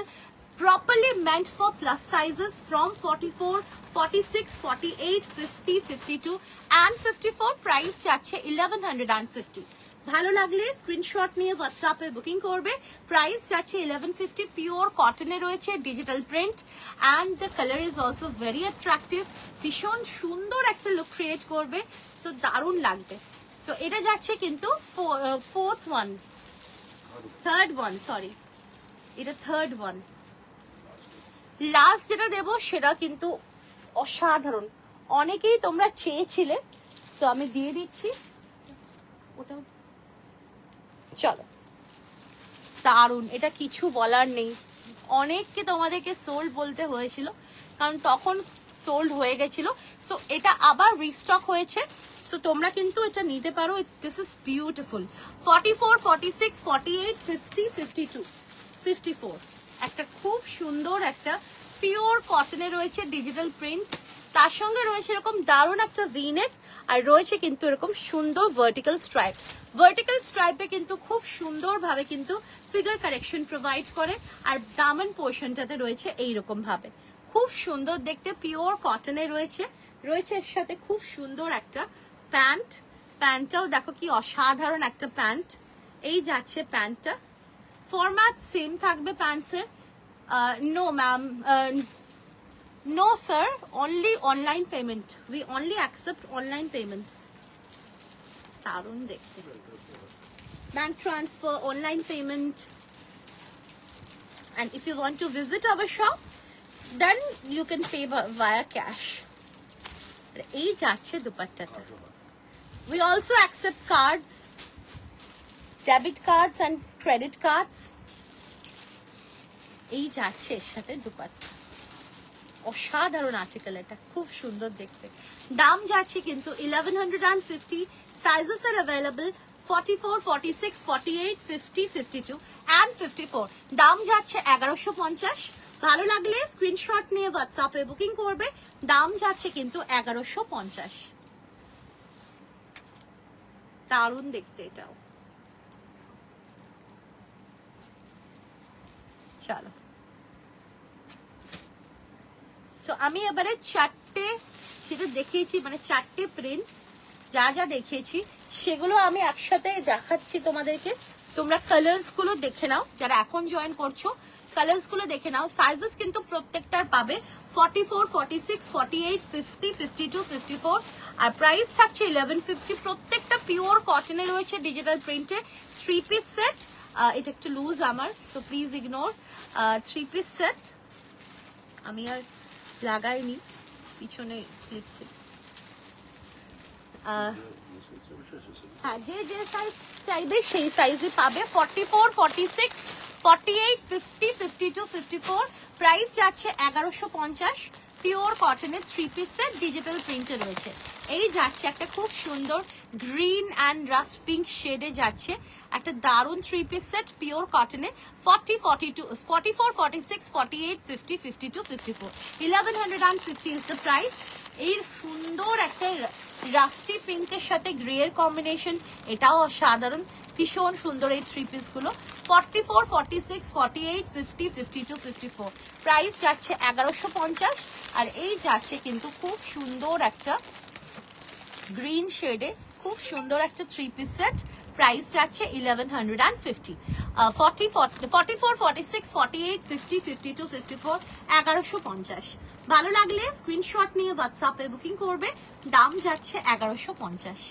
properly meant for plus sizes from 44, 46, 48, 50, 52 and 54 price যাচ্ছে 1150। ভালো লাগলে স্ক্রিনশট নিয়ে হোয়াটসঅ্যাপে বুকিং করবে। প্রাইস যাচ্ছে 1150, পিওর কটনে রয়েছে, digital print, and the colour is also very attractive, ভীষণ সুন্দর একটা লুক ক্রিয়েট করবে, সো দারুণ লাগবে। তো এটা যাচ্ছে কিন্তু থার্ড ওয়ান, সরি এটা থার্ড ওয়ান। লাস্ট যেটা দেবো সেটা কিন্তু অসাধারণ, অনেকেই তোমরা চেয়েছিলে, সো আমি দিয়ে দিচ্ছি ওটা। চলো, দারুণ, এটা কিছু বলার নেই। অনেককে তোমাদেরকে সোল্ড বলতে হয়েছিল, কারণ তখন সোল্ড হয়ে গেছিল, সো এটা আবার রিস্টক হয়েছে, সো তোমরা কিন্তু এটা নিতে পারো। This is beautiful. 44, 46, 48, 50, 52, 54 একটা খুব সুন্দর একটা পিওর কটনে রয়েছে, ডিজিটাল প্রিন্ট, তার সঙ্গে রয়েছে এরকম দারুণ একটা ভি-নেক, আর রয়েছে কিন্তু এরকম সুন্দর ভার্টিক্যাল স্ট্রাইপ। ভার্টিক্যাল স্ট্রাইপে কিন্তু খুব সুন্দরভাবে কিন্তু ফিগার কারেকশন প্রোভাইড করে, আর দামন পোর্শনটাতে রয়েছে এইরকম ভাবে, খুব সুন্দর দেখতে, পিওর কটনে রয়েছে। রয়েছে এর সাথে খুব সুন্দর একটা প্যান্ট, প্যান্টটাও দেখো কি অসাধারণ একটা প্যান্ট। এই যাচ্ছে প্যান্টটা, ফরম্যাট সেম থাকবে প্যান্টসের। No ma'am, no sir, only online payment, we only accept online payments. দারুণ দেখতে, bank transfer, online payment, and if you want to visit our shop then you can pay via cash. এই যাচ্ছে দুপাট্টাটা। We also accept cards, debit cards and credit cards. এই যাচ্ছে এর সাথে দুপাট্টা, অসাধারণ article, এটা খুব সুন্দর দেখতে। দাম যাচ্ছে কিন্তু 1150, সাইজেস আর অ্যাভেলেবল 44, 46, 48, 50, 52 and 54। দাম যাচ্ছে 1150। ভালো লাগলে স্ক্রিনশট নিয়ে হোয়াটসঅ্যাপে বুকিং করবে। দাম যাচ্ছে কিন্তু 1150। দারুণ দেখতে এটাও। চলো, সো আমি এবারে চারটে যেটা দেখিয়েছি, মানে চারটে প্রিন্টস যা যা দেখিয়েছি সেগুলো আমি একসাথে দেখাচ্ছি তোমাদেরকে। তোমরা কালার্স গুলো দেখে নাও, যারা এখন জয়েন করছো কালার্স গুলো দেখে নাও। সাইজেস কিন্তু প্রত্যেকটার পাবে 44, 46, 48, 50, 52, 54 আর প্রাইস থাকছে 1150। প্রত্যেকটা পিওর কটনে রয়েছে, ডিজিটাল প্রিন্টে। 3 পিস সেট, এটা একটু লুজ আমার, so please ignore. 3 piece set আমি আর লাগাইনি, পিছনে ক্লিপ। হ্যাঁ, যে যে সাইজ চাইবে সেই সাইজে পাবে। 44, 46, 48, 50, 52, 54 প্রাইস যাচ্ছে 1150। পিওর কটনের 3 পিস সেট, ডিজিটাল প্রিন্টে রয়েছে। এই যাচ্ছে একটা খুব সুন্দর গ্রিন অ্যান্ড রাস্ট পিঙ্ক শেডে যাচ্ছে একটা দারুণ 3 পিস সেট পিওর কটনে। 40, 42, 44, 46, 48, 50, 52, 54 1150 ইজ দ্য প্রাইস। এই সুন্দর একটা রাস্টি পিঙ্কের সাথে গ্রে এর কম্বিনেশন, এটাও অসাধারণ, ভীষণ সুন্দর এই 3 পিস গুলো। 44, 46, 48, 50, 52, 54 প্রাইস যাচ্ছে 1150। আর এই যাচ্ছে কিন্তু খুব সুন্দর একটা গ্রিন শেডে, খুব সুন্দর একটা 3 পিস সেট, প্রাইস যাচ্ছে 1150। 44, 46, 48, 50, 52, 54 1150। ভালো লাগলে স্ক্রিনশট নিয়ে হোয়াটসঅ্যাপে বুকিং করবে। দাম যাচ্ছে 1150।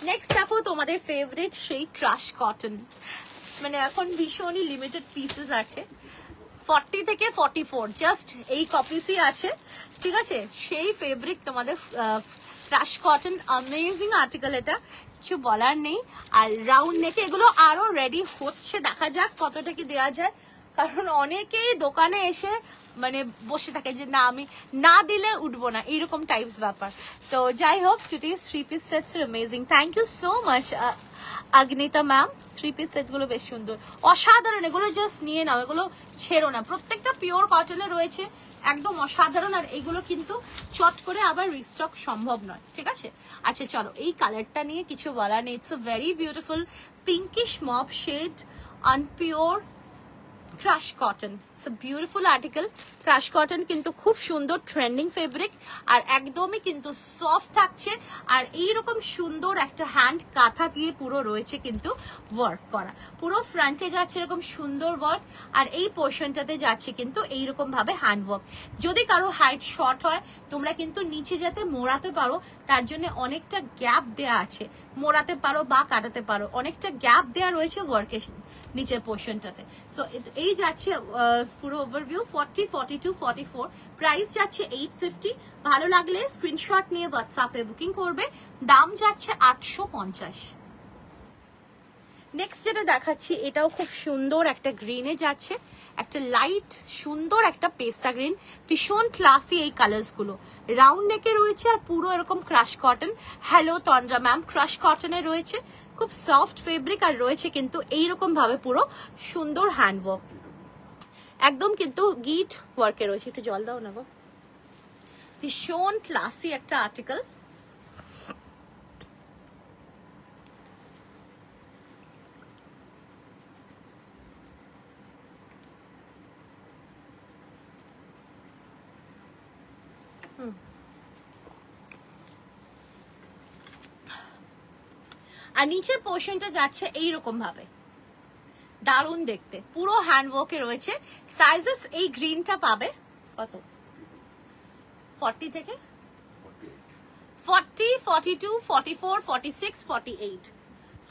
নেক্সট দেখো তোমাদের ফেভারিট সেই ক্রাশ কটন, মানে এখন ভীষণই লিমিটেড পিসেস আছে। 40 থেকে 44 জাস্ট এই কপিসই আছে, ঠিক আছে। সেই ফেব্রিক তোমাদের ক্রাশ কটন, অ্যামেজিং আর্টিকেল, এটা কিছু বলার নেই। আর রাউন্ড নেকে এগুলো আরো রেডি হচ্ছে, দেখা যাক কতটা কি দেওয়া যায়, কারণ অনেকেই দোকানে এসে মানে বসে থাকে যে না আমি না দিলে উঠবো না, এইরকম টাইপস ব্যাপার। তো যাই হোক, টুডেজ 3 পিস সেটস আর amazing. Thank you so much Agnita ma'am. 3 piece sets গুলো বেশ সুন্দর, অসাধারণ, এগুলো জাস্ট নিয়ে নাও, এগুলো ছেড়ো না। প্রত্যেকটা পিওর কটনে রয়েছে, একদম অসাধারণ। আর এগুলো কিন্তু চট করে আবার রিস্টক সম্ভব নয়, ঠিক আছে। আচ্ছা চলো, এই কালারটা নিয়ে কিছু বলার নেই। It's a very beautiful pinkish mauve shade on pure crush cotton. It's a beautiful article. Crush cotton কিন্তু খুব সুন্দর ট্রেন্ডিং ফেব্রিক, আর একদমই কিন্তু সফট থাকছে। আর এইরকম সুন্দর একটা হ্যান্ড কাঁথা দিয়ে পুরো রয়েছে কিন্তু ওয়ার্ক করা, পুরো ফ্রন্টে যাচ্ছে এরকম সুন্দর ওয়ার্ক, আর এই পোর্শনটাতে যাচ্ছে কিন্তু এইরকম ভাবে হ্যান্ড ওয়ার্ক। যদি কারো হাইট শর্ট হয়, তোমরা কিন্তু নিচে যাতে মোড়াতে পারো তার জন্য অনেকটা গ্যাপ দেয়া আছে, মোড়াতে পারো বা কাটাতে পারো, অনেকটা গ্যাপ দেয়া রয়েছে ওয়ার্কের নিচের পোর্শনটাতে। সো এই যাচ্ছে পুরো ওভারভিউ। 40, 42, 44 প্রাইস যাচ্ছে 850। ভালো লাগলে স্ক্রিনশট নিয়ে হোয়াটসঅ্যাপে বুকিং করবে। দাম যাচ্ছে 850। নেক্সট যেটা দেখাচ্ছি এটাও খুব সুন্দর একটা গ্রিনে যাচ্ছে, একটা লাইট সুন্দর একটা পেস্তা গ্রিন, ভীষণ ক্লাসি এই কালার্স গুলো। রাউন্ড নেকে রয়েছে আর পুরো এরকম ক্রাশ কটন। হ্যালো তন্দ্রা ম্যাম, ক্রাশ কটনে রয়েছে, খুব সফট ফেব্রিক, আর রয়েছে কিন্তু এইরকম ভাবে পুরো সুন্দর হ্যান্ড ওয়ার্ক, একদম কিন্তু গিট ওয়ার্কে রয়েছে। একটু জল দাও না গো। ভীষণ ক্লাসি একটা আর্টিকেল। আর নিচের পোর্শনটা যাচ্ছে এইরকম ভাবে, দারুণ দেখতে, পুরো হ্যান্ড ওয়ার্কে রয়েছে। সাইজেস এই গ্রিনটা পাবে কত? 40 থেকে 40, 42, 44, 46, 48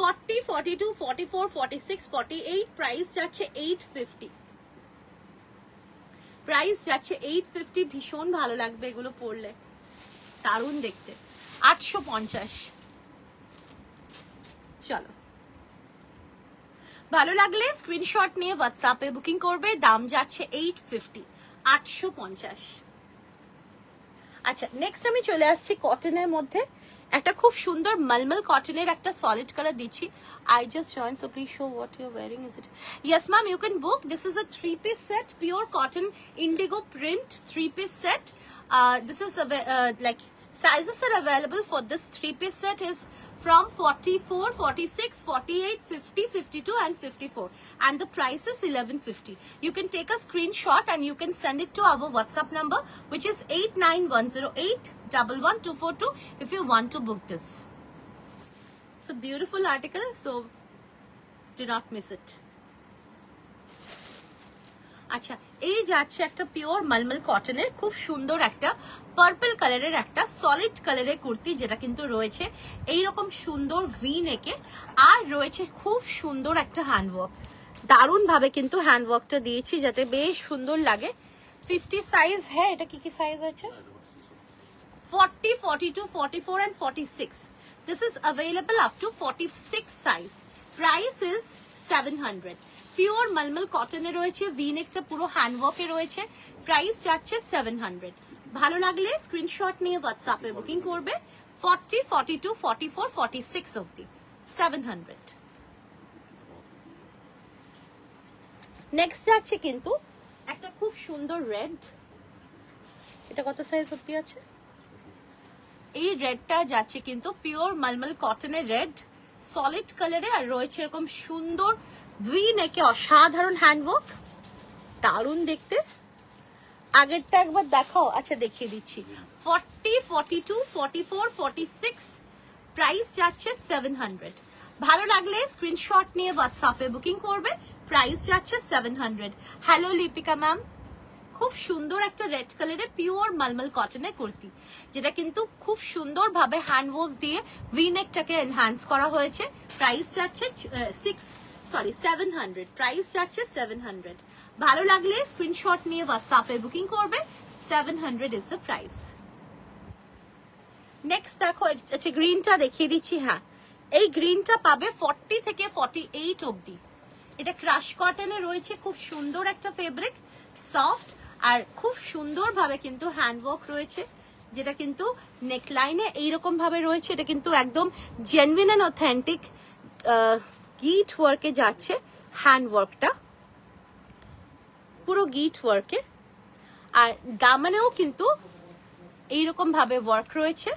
40, 42, 44, 46, 48 প্রাইস যাচ্ছে 850। প্রাইস যাচ্ছে 850। ভীষণ ভালো লাগবে এগুলো পরলে, দারুণ দেখতে। 850। চলো, ভালো লাগলে স্ক্রিনশট নিয়ে হোয়াটসঅ্যাপে বুকিং করবে। দাম যাচ্ছে 850, 850। আচ্ছা, নেক্সট আমি চলে আসছি কটনের মধ্যে। একটা খুব সুন্দর মলমল কটনের একটা সলিড কালার দিচ্ছি। I just joined, so please show what you're wearing. Is it? Yes, ma'am, you can book. This is a 3-piece set, pure cotton indigo print 3-piece set. This is like sizes are available for this 3-piece set is from 44, 46, 48, 50, 52 and 54, and the price is 1150. You can take a screenshot and you can send it to our WhatsApp number, which is 89108112242 if you want to book this. It's a beautiful article, so do not miss it. আচ্ছা, এই যাচ্ছে একটা pure মলমল কটনের খুব সুন্দর একটা purple কালারের একটা সলিড কালারের কুর্তি, যেটা কিন্তু রয়েছে এইরকম সুন্দর ভি নেকে, আর রয়েছে খুব সুন্দর একটা হ্যান্ডওয়ার্ক। দারুণ ভাবে কিন্তু হ্যান্ডওয়ার্কটা দিয়েছি যাতে বেশ সুন্দর লাগে। 50 সাইজ হ্যাঁ, এটা কি কি সাইজ আছে? 40, 42, 44 and 46. This is available up to 46 size. Price is 700. Pure মলমল কটনে রয়েছে, ভি নেকটা পুরো হ্যান্ডওয়ার্কে রয়েছে। প্রাইস যাচ্ছে 700। ভালো লাগলে স্ক্রিনশট নিয়ে হোয়াটসঅ্যাপে বুকিং করবে। 40, 42, 44, 46 অবধি 700। নেক্সট যাচ্ছে কিন্তু একটা খুব সুন্দর রেড। এটা কত সাইজ অবধি আছে? এই রেডটা যাচ্ছে কিন্তু পিওর মলমল কটনের রেড, সলিড কালারে, আর রয়েছে এরকম সুন্দর ভি নেকে অসাধারণ হ্যান্ডওয়ার্ক, দারুণ দেখতে। আগেরটা একবার দেখাও। আচ্ছা, দেখিয়ে দিচ্ছি। 40, 42, 44, 46, প্রাইস যাচ্ছে 700। ভালো লাগলে স্ক্রিনশট নিয়ে হোয়াটসঅ্যাপে বুকিং করবে। প্রাইস যাচ্ছে 700। হ্যালো লিপিকা ম্যাম, খুব সুন্দর একটা রেড কালারের পিওর মলমল কটনের কুর্তি, যেটা কিন্তু খুব সুন্দর ভাবে হ্যান্ডওয়ার্ক দিয়ে ভি নেকটাকে এনহ্যান্স করা হয়েছে। প্রাইস যাচ্ছে 700। প্রাইস যাচ্ছে 700। ভালো লাগলে স্ক্রিনশট নিয়ে হোয়াটসঅ্যাপে বুকিং করবে। 700 ইজ দ্য প্রাইস। নেক্সট দেখো, আচ্ছা গ্রিনটা দেখিয়ে দিচ্ছি। হ্যাঁ, এই গ্রিনটা পাবে 40 থেকে 48 অবধি। এটা ক্রাশ কটনে রয়েছে, খুব সুন্দর একটা ফেব্রিক, সফট, আর খুব সুন্দর ভাবে কিন্তু হ্যান্ডওয়ার্ক রয়েছে, যেটা কিন্তু নেকলাইনে এইরকম ভাবে রয়েছে। এটা কিন্তু একদম জেনুইন এন্ড অথেন্টিক গিট ওয়ার্কে যাচ্ছে হ্যান্ডওয়ার্কটা, পুরো গিট ওয়ার্কে, আর দামানেও কিন্তু এইরকম ভাবে ওয়ার্ক রয়েছে,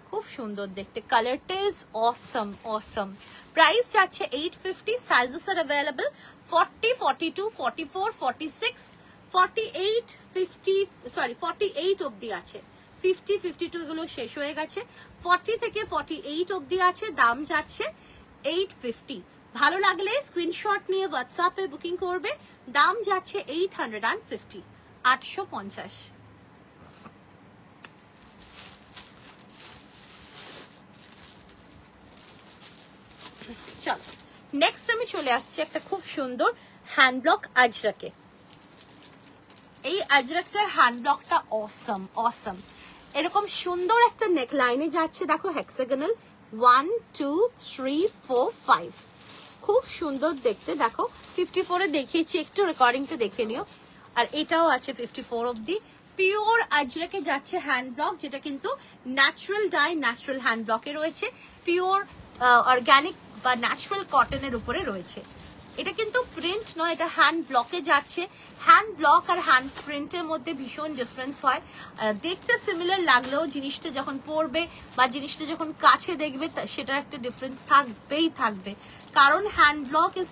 খুব সুন্দর দেখতে। কালারটা ইজ অসম অসম। প্রাইস যাচ্ছে 850। সাইজেস আর অ্যাভেলেবল 40, 42, 44, 46, 48, 50, সরি 48 অবধি আছে। 50, 52 এগুলো শেষ হয়ে গেছে। 40 থেকে 48 অবধি আছে। দাম যাচ্ছে 850। ভালো লাগলে স্ক্রিনশট নিয়ে হোয়াটসঅ্যাপে বুকিং করবে। দাম যাচ্ছে 850, 850। চলো, নেক্সট আমি চলে আসছি একটা খুব সুন্দর হ্যান্ড ব্লক আজরাকে। এই আজরাকটার হ্যান্ড ব্লকটা অসম অসম। এরকম সুন্দর একটা নেক লাইনে যাচ্ছে, দেখো হেক্সাগোনাল 1, 2, 3, 4, 5, খুব সুন্দর দেখতে। দেখো 54-এ দেখিয়েছি, একটু রেকর্ডিংটা দেখে নিও। আর এটাও আছে 54 অবধি। পিওর আজরাকে যাচ্ছে হ্যান্ড ব্লক, যেটা কিন্তু ন্যাচারাল ডাই, ন্যাচারাল হ্যান্ড ব্লকে রয়েছে, পিওর অর্গানিক বা ন্যাচারাল কটনের উপরে রয়েছে। এটা কিন্তু প্রিন্ট নয়, এটা হ্যান্ড ব্লকে যাচ্ছে। হ্যান্ড ব্লক আর হ্যান্ড প্রিন্টের মধ্যে ভীষণ ডিফারেন্স হয়। দেখতে সিমিলার লাগলেও জিনিসটা যখন পরবে বা জিনিসটা যখন কাছে দেখবে, সেটা একটা ডিফারেন্স থাকবেই থাকবে। কারণ hand block is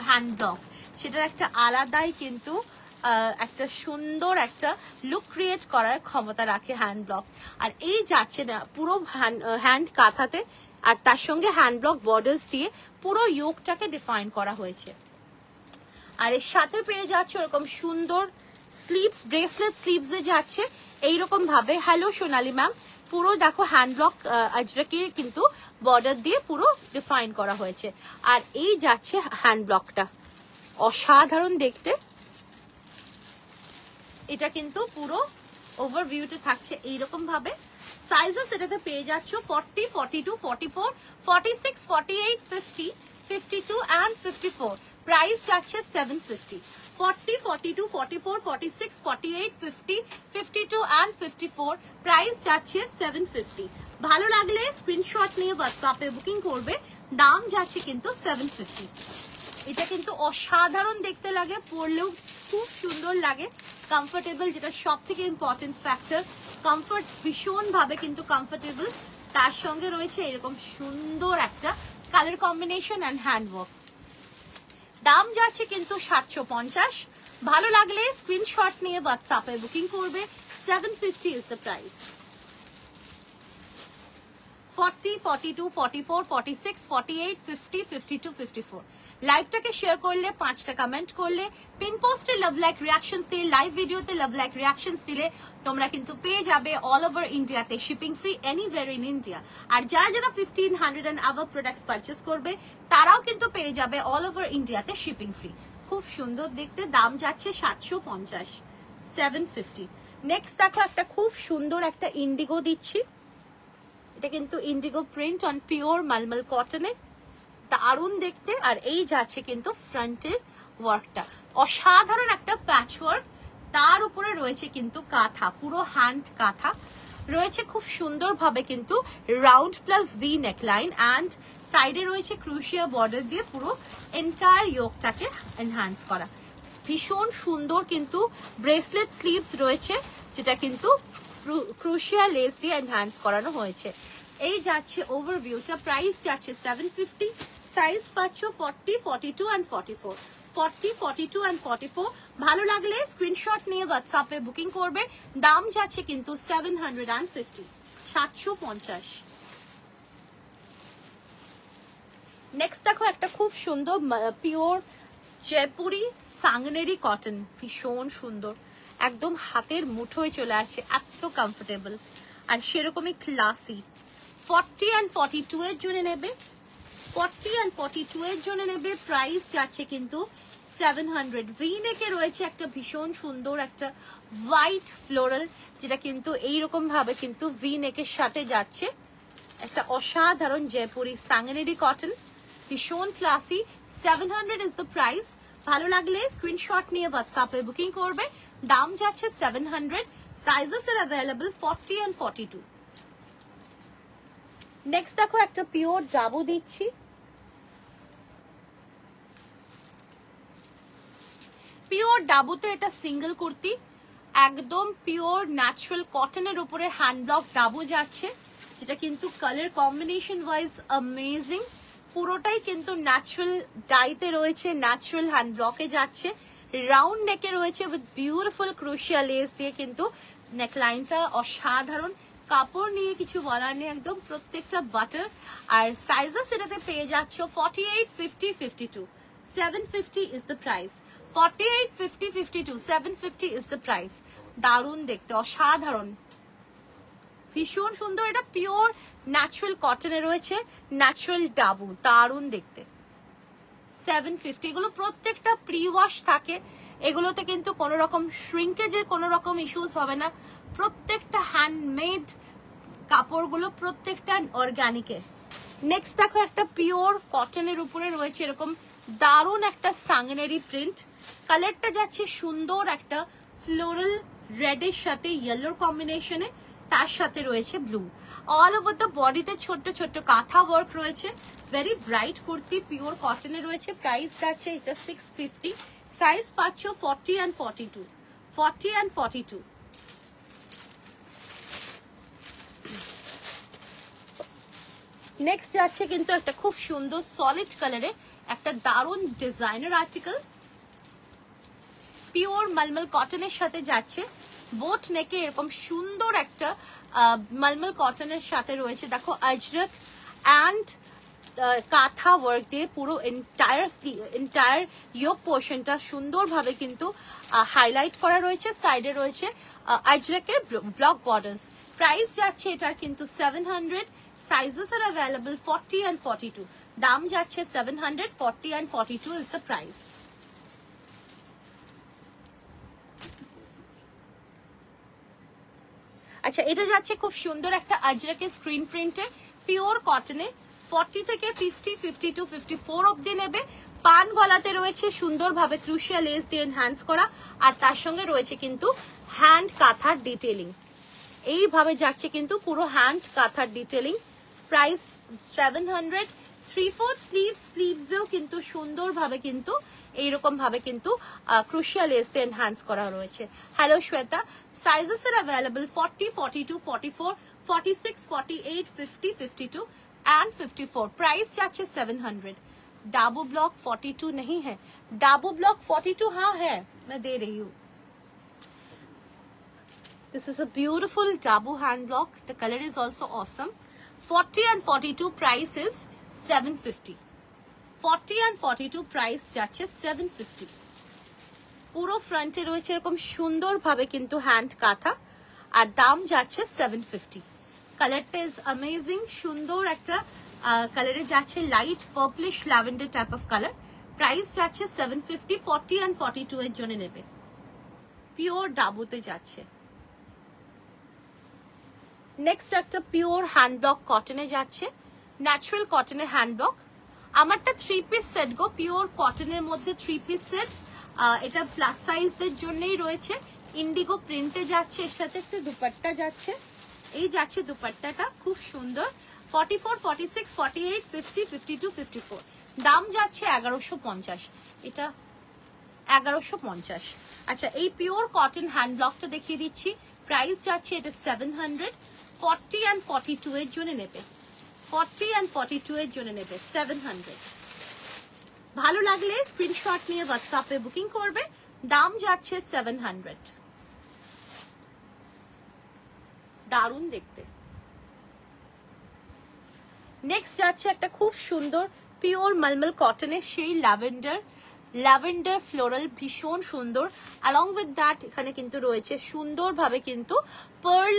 hand block, সেটার একটা আলাদাই কিন্তু একটা সুন্দর একটা লুক ক্রিয়েট করার ক্ষমতা রাখে হ্যান্ড ব্লক। আর এই যাচ্ছে না পুরো হ্যান্ড কাঁথাতে, আর তার সঙ্গে হ্যান্ড ব্লক বর্ডার্স দিয়ে পুরো ইয়োগটাকে ডিফাইন করা হয়েছে। আর এর সাথে পেয়ে যাচ্ছে এরকম সুন্দর স্লিভস, ব্রেসলেট স্লিভস এ যাচ্ছে এইরকম ভাবে। হ্যালো সোনালি ম্যাম, পুরো দেখো হ্যান্ড ব্লক আজরাকে কিন্তু বর্ডার দিয়ে পুরো ডিফাইন করা হয়েছে। আর এই যাচ্ছে হ্যান্ড ব্লকটা, অসাধারণ দেখতে। এটা কিন্তু পুরো ওভারভিউতে থাকছে এইরকম ভাবে। সাইজেস এটাতে পেয়ে যাচ্ছ 40, 42, 44, 46, 48, 50, 52 and 54 প্রাইস যাচ্ছে 750 40 42 44 46 48 50 52 and 54 প্রাইস যাচ্ছে 750 ভালো লাগলে স্ক্রিনশট নিয়ে WhatsApp এ বুকিং করবে দাম যাচ্ছে কিন্তু 750 এটা কিন্তু অসাধারণ দেখতে লাগে পরলেও খুব সুন্দর লাগে কমফোর্টেবল যেটা সবথেকে ইম্পর্টেন্ট ফ্যাক্টর কমফোর্ট ভীষণ ভাবে কিন্তু কমফোর্টেবল তার সঙ্গে রয়েছে এরকম সুন্দর একটা কালার কম্বিনেশন এন্ড হ্যান্ডওয়ার্ক দাম যাচ্ছে কিন্তু 750 ভালো লাগলে স্ক্রিনশট নিয়ে WhatsApp এ বুকিং করবে 750 is the price 40 42 44 46 48 50 52 54 লাইভটাকে শেয়ার করলে 5টা কমেন্ট করলে পিন পোস্টে লাভ লাইক রিঅ্যাকশনস দিয়ে লাইভ ভিডিওতে লাভ লাইক রিঅ্যাকশনস দিলে তোমরা কিন্তু পেয়ে যাবে অল ওভার ইন্ডিয়াতে shipping free anywhere in India আর যারা যারা 1500 এন্ড আবাভ প্রোডাক্টস পারচেজ করবে তারাও কিন্তু পেয়ে যাবে অল ওভার ইন্ডিয়াতে শিপিং ফ্রি খুব সুন্দর দেখতে দাম যাচ্ছে 750 750 নেক্সট দেখো একটা খুব সুন্দর একটা ইন্ডিগো দিচ্ছি এটা কিন্তু ইন্ডিগো প্রিন্ট অন পিওর মালমল কটনে দারুণ দেখতে আর এই যাচ্ছে কিন্তু ফ্রন্টের ওয়ার্কটা অসাধারণ একটা প্যাচ ওয়ার্ক তার উপরে রয়েছে কিন্তু কাঁথা পুরো হ্যান্ড কাঁথা রয়েছে খুব সুন্দর ভাবে কিন্তু round plus V neckline and সাইডে রয়েছে ক্রুশিয়া বর্ডার দিয়ে পুরো এন্টায়ার ইয়োগটাকে এনহ্যান্স করা ভীষণ সুন্দর কিন্তু ব্রেসলেট স্লিভস রয়েছে যেটা কিন্তু ক্রুশিয়া লেস দিয়ে এনহ্যান্স করানো হয়েছে এই যাচ্ছে ওভারভিউটা প্রাইস যাচ্ছে 750 সাইজ পাচ্ছ 40 42 and 44 40 42 and 44 ভালো লাগলে স্ক্রিনশট নিয়ে WhatsApp এ বুকিং করবে দাম যাচ্ছে কিন্তু 750 750 নেক্সট দেখো একটা খুব সুন্দর পিওর জয়পুরি সাংনেরি কটন ভীষণ সুন্দর একদম হাতের মুঠোয় চলে আসে এত কমফোর্টেবল আর সেরকমই ক্লাসি 40 and 42 এর জন্য নেবে 40 and 42 এর জন্য নেবে প্রাইস যাচ্ছে কিন্তু 700 ভি নেকে রয়েছে একটা ভীষণ সুন্দর একটা হোয়াইট ফ্লোরাল যেটা কিন্তু এইরকম ভাবে কিন্তু ভি নেকের সাথে যাচ্ছে একটা অসাধারণ জয়পুরি সাংনেরি কটন ভীষণ ক্লাসি 700 is the price ভালো লাগলে স্ক্রিনশট নিয়ে WhatsApp এ বুকিং করবে দাম যাচ্ছে 700 sizes R available 40 and 42 next দেখো একটা পিওর ডাবু দিচ্ছি পিওর ডাবুতে এটা সিঙ্গেল কুর্তি একদম পিওর ন্যাচারাল কটনের উপরে হ্যান্ড ব্লক ডাবু যাচ্ছে যেটা কিন্তু কালার কম্বিনেশন ওয়াইজ অ্যামেজিং পুরোটাই কিন্তু ন্যাচারাল ডাইতে রয়েছে ন্যাচারাল হ্যান্ড ব্লকে যাচ্ছে রাউন্ড নেকে রয়েছে উইথ বিউটিফুল ক্রুশিয়া লেস দিয়ে কিন্তু নেকলাইনটা অসাধারণ কাপড় নিয়ে কিছু বলার নেই একদম প্রত্যেকটা বাটার আর সাইজেস এটাতে পেয়ে যাচ্ছ 48 50 52 750 is the price 48 50 52 750 is the price দারুণ দেখতে অসাধারণ ভীষণ সুন্দর এটা পিওর ন্যাচারাল কটনে রয়েছে ন্যাচারাল ডাবু দারুণ দেখতে 750 এগুলো প্রত্যেকটা প্রি ওয়াশ থাকে এগুলোতে কিন্তু কোনো রকম শ্রিঙ্কেজের কোনো রকম ইস্যুস হবে না প্রত্যেকটা হ্যান্ডমেড কাপড়গুলো প্রত্যেকটা অর্গানিকের নেক্সট দেখো একটা পিওর কটনের উপরে রয়েছে এরকম দারুণ একটা সাংনেরি প্রিন্ট কালারটা যাচ্ছে সুন্দর একটা ফ্লোরাল রেডের সাথে ইয়েলোর কম্বিনেশনে তার সাথে রয়েছে ব্লু অল ওভার দ্য বডিতে ছোট্ট ছোট্ট কাঁথা ওয়ার্ক রয়েছে ভেরি ব্রাইট কুর্তি পিওর কটনে রয়েছে প্রাইস যাচ্ছে এটা 650 সাইজ পাচ্ছ 40 and 42 40 and 42 নেক্সট যাচ্ছে কিন্তু একটা খুব সুন্দর সলিড কালারে একটা দারুণ ডিজাইনার আর্টিকেল পিওর মলমল কটনের সাথে যাচ্ছে বোট নেকে এরকম সুন্দর একটা মলমল কটনের সাথে রয়েছে দেখো আজরক এন্ড কাঁথা ওয়ার্ক দিয়ে পুরো এন্টায়ার ইয়োগ পোর্শনটা সুন্দরভাবে কিন্তু হাইলাইট করা রয়েছে সাইডে রয়েছে আজরকের ব্লক বর্ডার্স প্রাইস যাচ্ছে এটার কিন্তু 700 সাইজেস আর अवेलेबल 40 and 42 দাম যাচ্ছে 700 40 and 42 is the price আচ্ছা এটা যাচ্ছে খুব সুন্দর একটা আজরকের স্ক্রিন প্রিন্টে পিওর কটনে 40 থেকে 50, 52, 54 অবধি নেবে। পান গলাতে রয়েছে সুন্দরভাবে ক্রুশিয়া লেস দিয়ে এনহ্যান্স করা, আর তার সঙ্গে রয়েছে কিন্তু হ্যান্ড কাঁথার ডিটেলিং। এইভাবে যাচ্ছে কিন্তু পুরো হ্যান্ড কাঁথার ডিটেলিং। প্রাইস 700। 3/4 স্লিভসেও কিন্তু সুন্দরভাবে কিন্তু এইরকম ভাবে কিন্তু ক্রুশিয়া লেস দিয়ে এনহ্যান্স করা রয়েছে। Hello Shweta, sizes R available 40, 42, 44, 46, 48, 50, 52 and 54। Price जाच्छे 700। डाबो ब्लॉक 42 नहीं है, डाबो ब्लॉक 42 हाँ है, मैं दे रही हूँ। This is a beautiful Dabu hand block. The color is also awesome. 40 and 42 price is 750। 40 and 42 price যাচ্ছে 750। পুরো ফ্রন্টে রয়েছে এরকম সুন্দর ভাবে কিন্তু হ্যান্ড কাঁথা, আর দাম যাচ্ছে 750। কালারটা ইজ অ্যামেজিং, সুন্দর একটা কালারে যাচ্ছে, light purplish lavender type of colour. Price যাচ্ছে 750। 40 and 42 এর জন্য নেবে। পিওর ডাবুতে যাচ্ছে। নেক্সট একটা পিওর হ্যান্ড ব্লক কটনে যাচ্ছে, ন্যাচারাল কটনের হ্যান্ড ব্লক। আমারটা 3 পিস সেট গো, পিওর কটনের মধ্যে 3 পিস সেট। এটা প্লাস সাইজদের জন্যই রয়েছে। ইন্ডিগো প্রিন্টে যাচ্ছে, এর সাথে একটা দুপাট্টা যাচ্ছে। এই যাচ্ছে দুপাট্টাটা, খুব সুন্দর। 44, 46, 48, 50, 52, 54। দাম যাচ্ছে 1150। এটা 1150। আচ্ছা, এই পিওর কটন হ্যান্ড ব্লকটা দেখিয়ে দিচ্ছি। প্রাইস যাচ্ছে এটা 700। 40 and 42 এর জন্য নেবে। 40 and 42 এর জন্য নেবে 700। ভালো লাগলে স্ক্রিনশট নিয়ে হোয়াটসঅ্যাপে বুকিং করবে। দাম যাচ্ছে 700। দারুণ দেখতে। নেক্সট যাচ্ছে একটা খুব সুন্দর পিওর মলমল কটনের সেই ল্যাভেন্ডার ফ্লোরাল, ভীষণ সুন্দর। অ্যালং উইথ দ্যাট এখানে কিন্তু রয়েছে সুন্দরভাবে কিন্তু পার্ল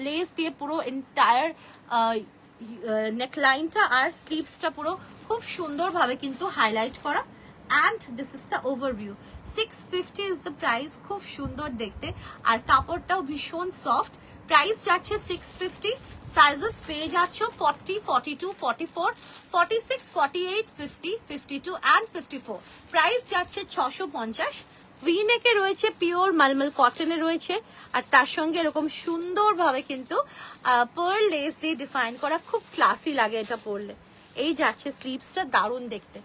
লেস দিয়ে পুরো এন্টায়ার নেকলাইনটা আর স্লিভসটা পুরো খুব সুন্দরভাবে কিন্তু হাইলাইট করা। And this is the overview. 650 is the price. খুব সুন্দর দেখতে, আর কাপড়টাও ভীষণ সফট। প্রাইস যাচ্ছে 650। সাইজেস পেয়ে যাচ্ছ 40, 42, 44, 46, 48, 50, 52 and 54। প্রাইস যাচ্ছে 650। ভিনেকে রয়েছে পিওর মলমল কটনে রয়েছে, আর তার সঙ্গে এরকম সুন্দরভাবে কিন্তু পার্ল লেস দিয়ে ডিফাইন করা, খুব ক্লাসি লাগে এটা পরলে। এই যাচ্ছে স্লিভসটা, দারুণ দেখতে।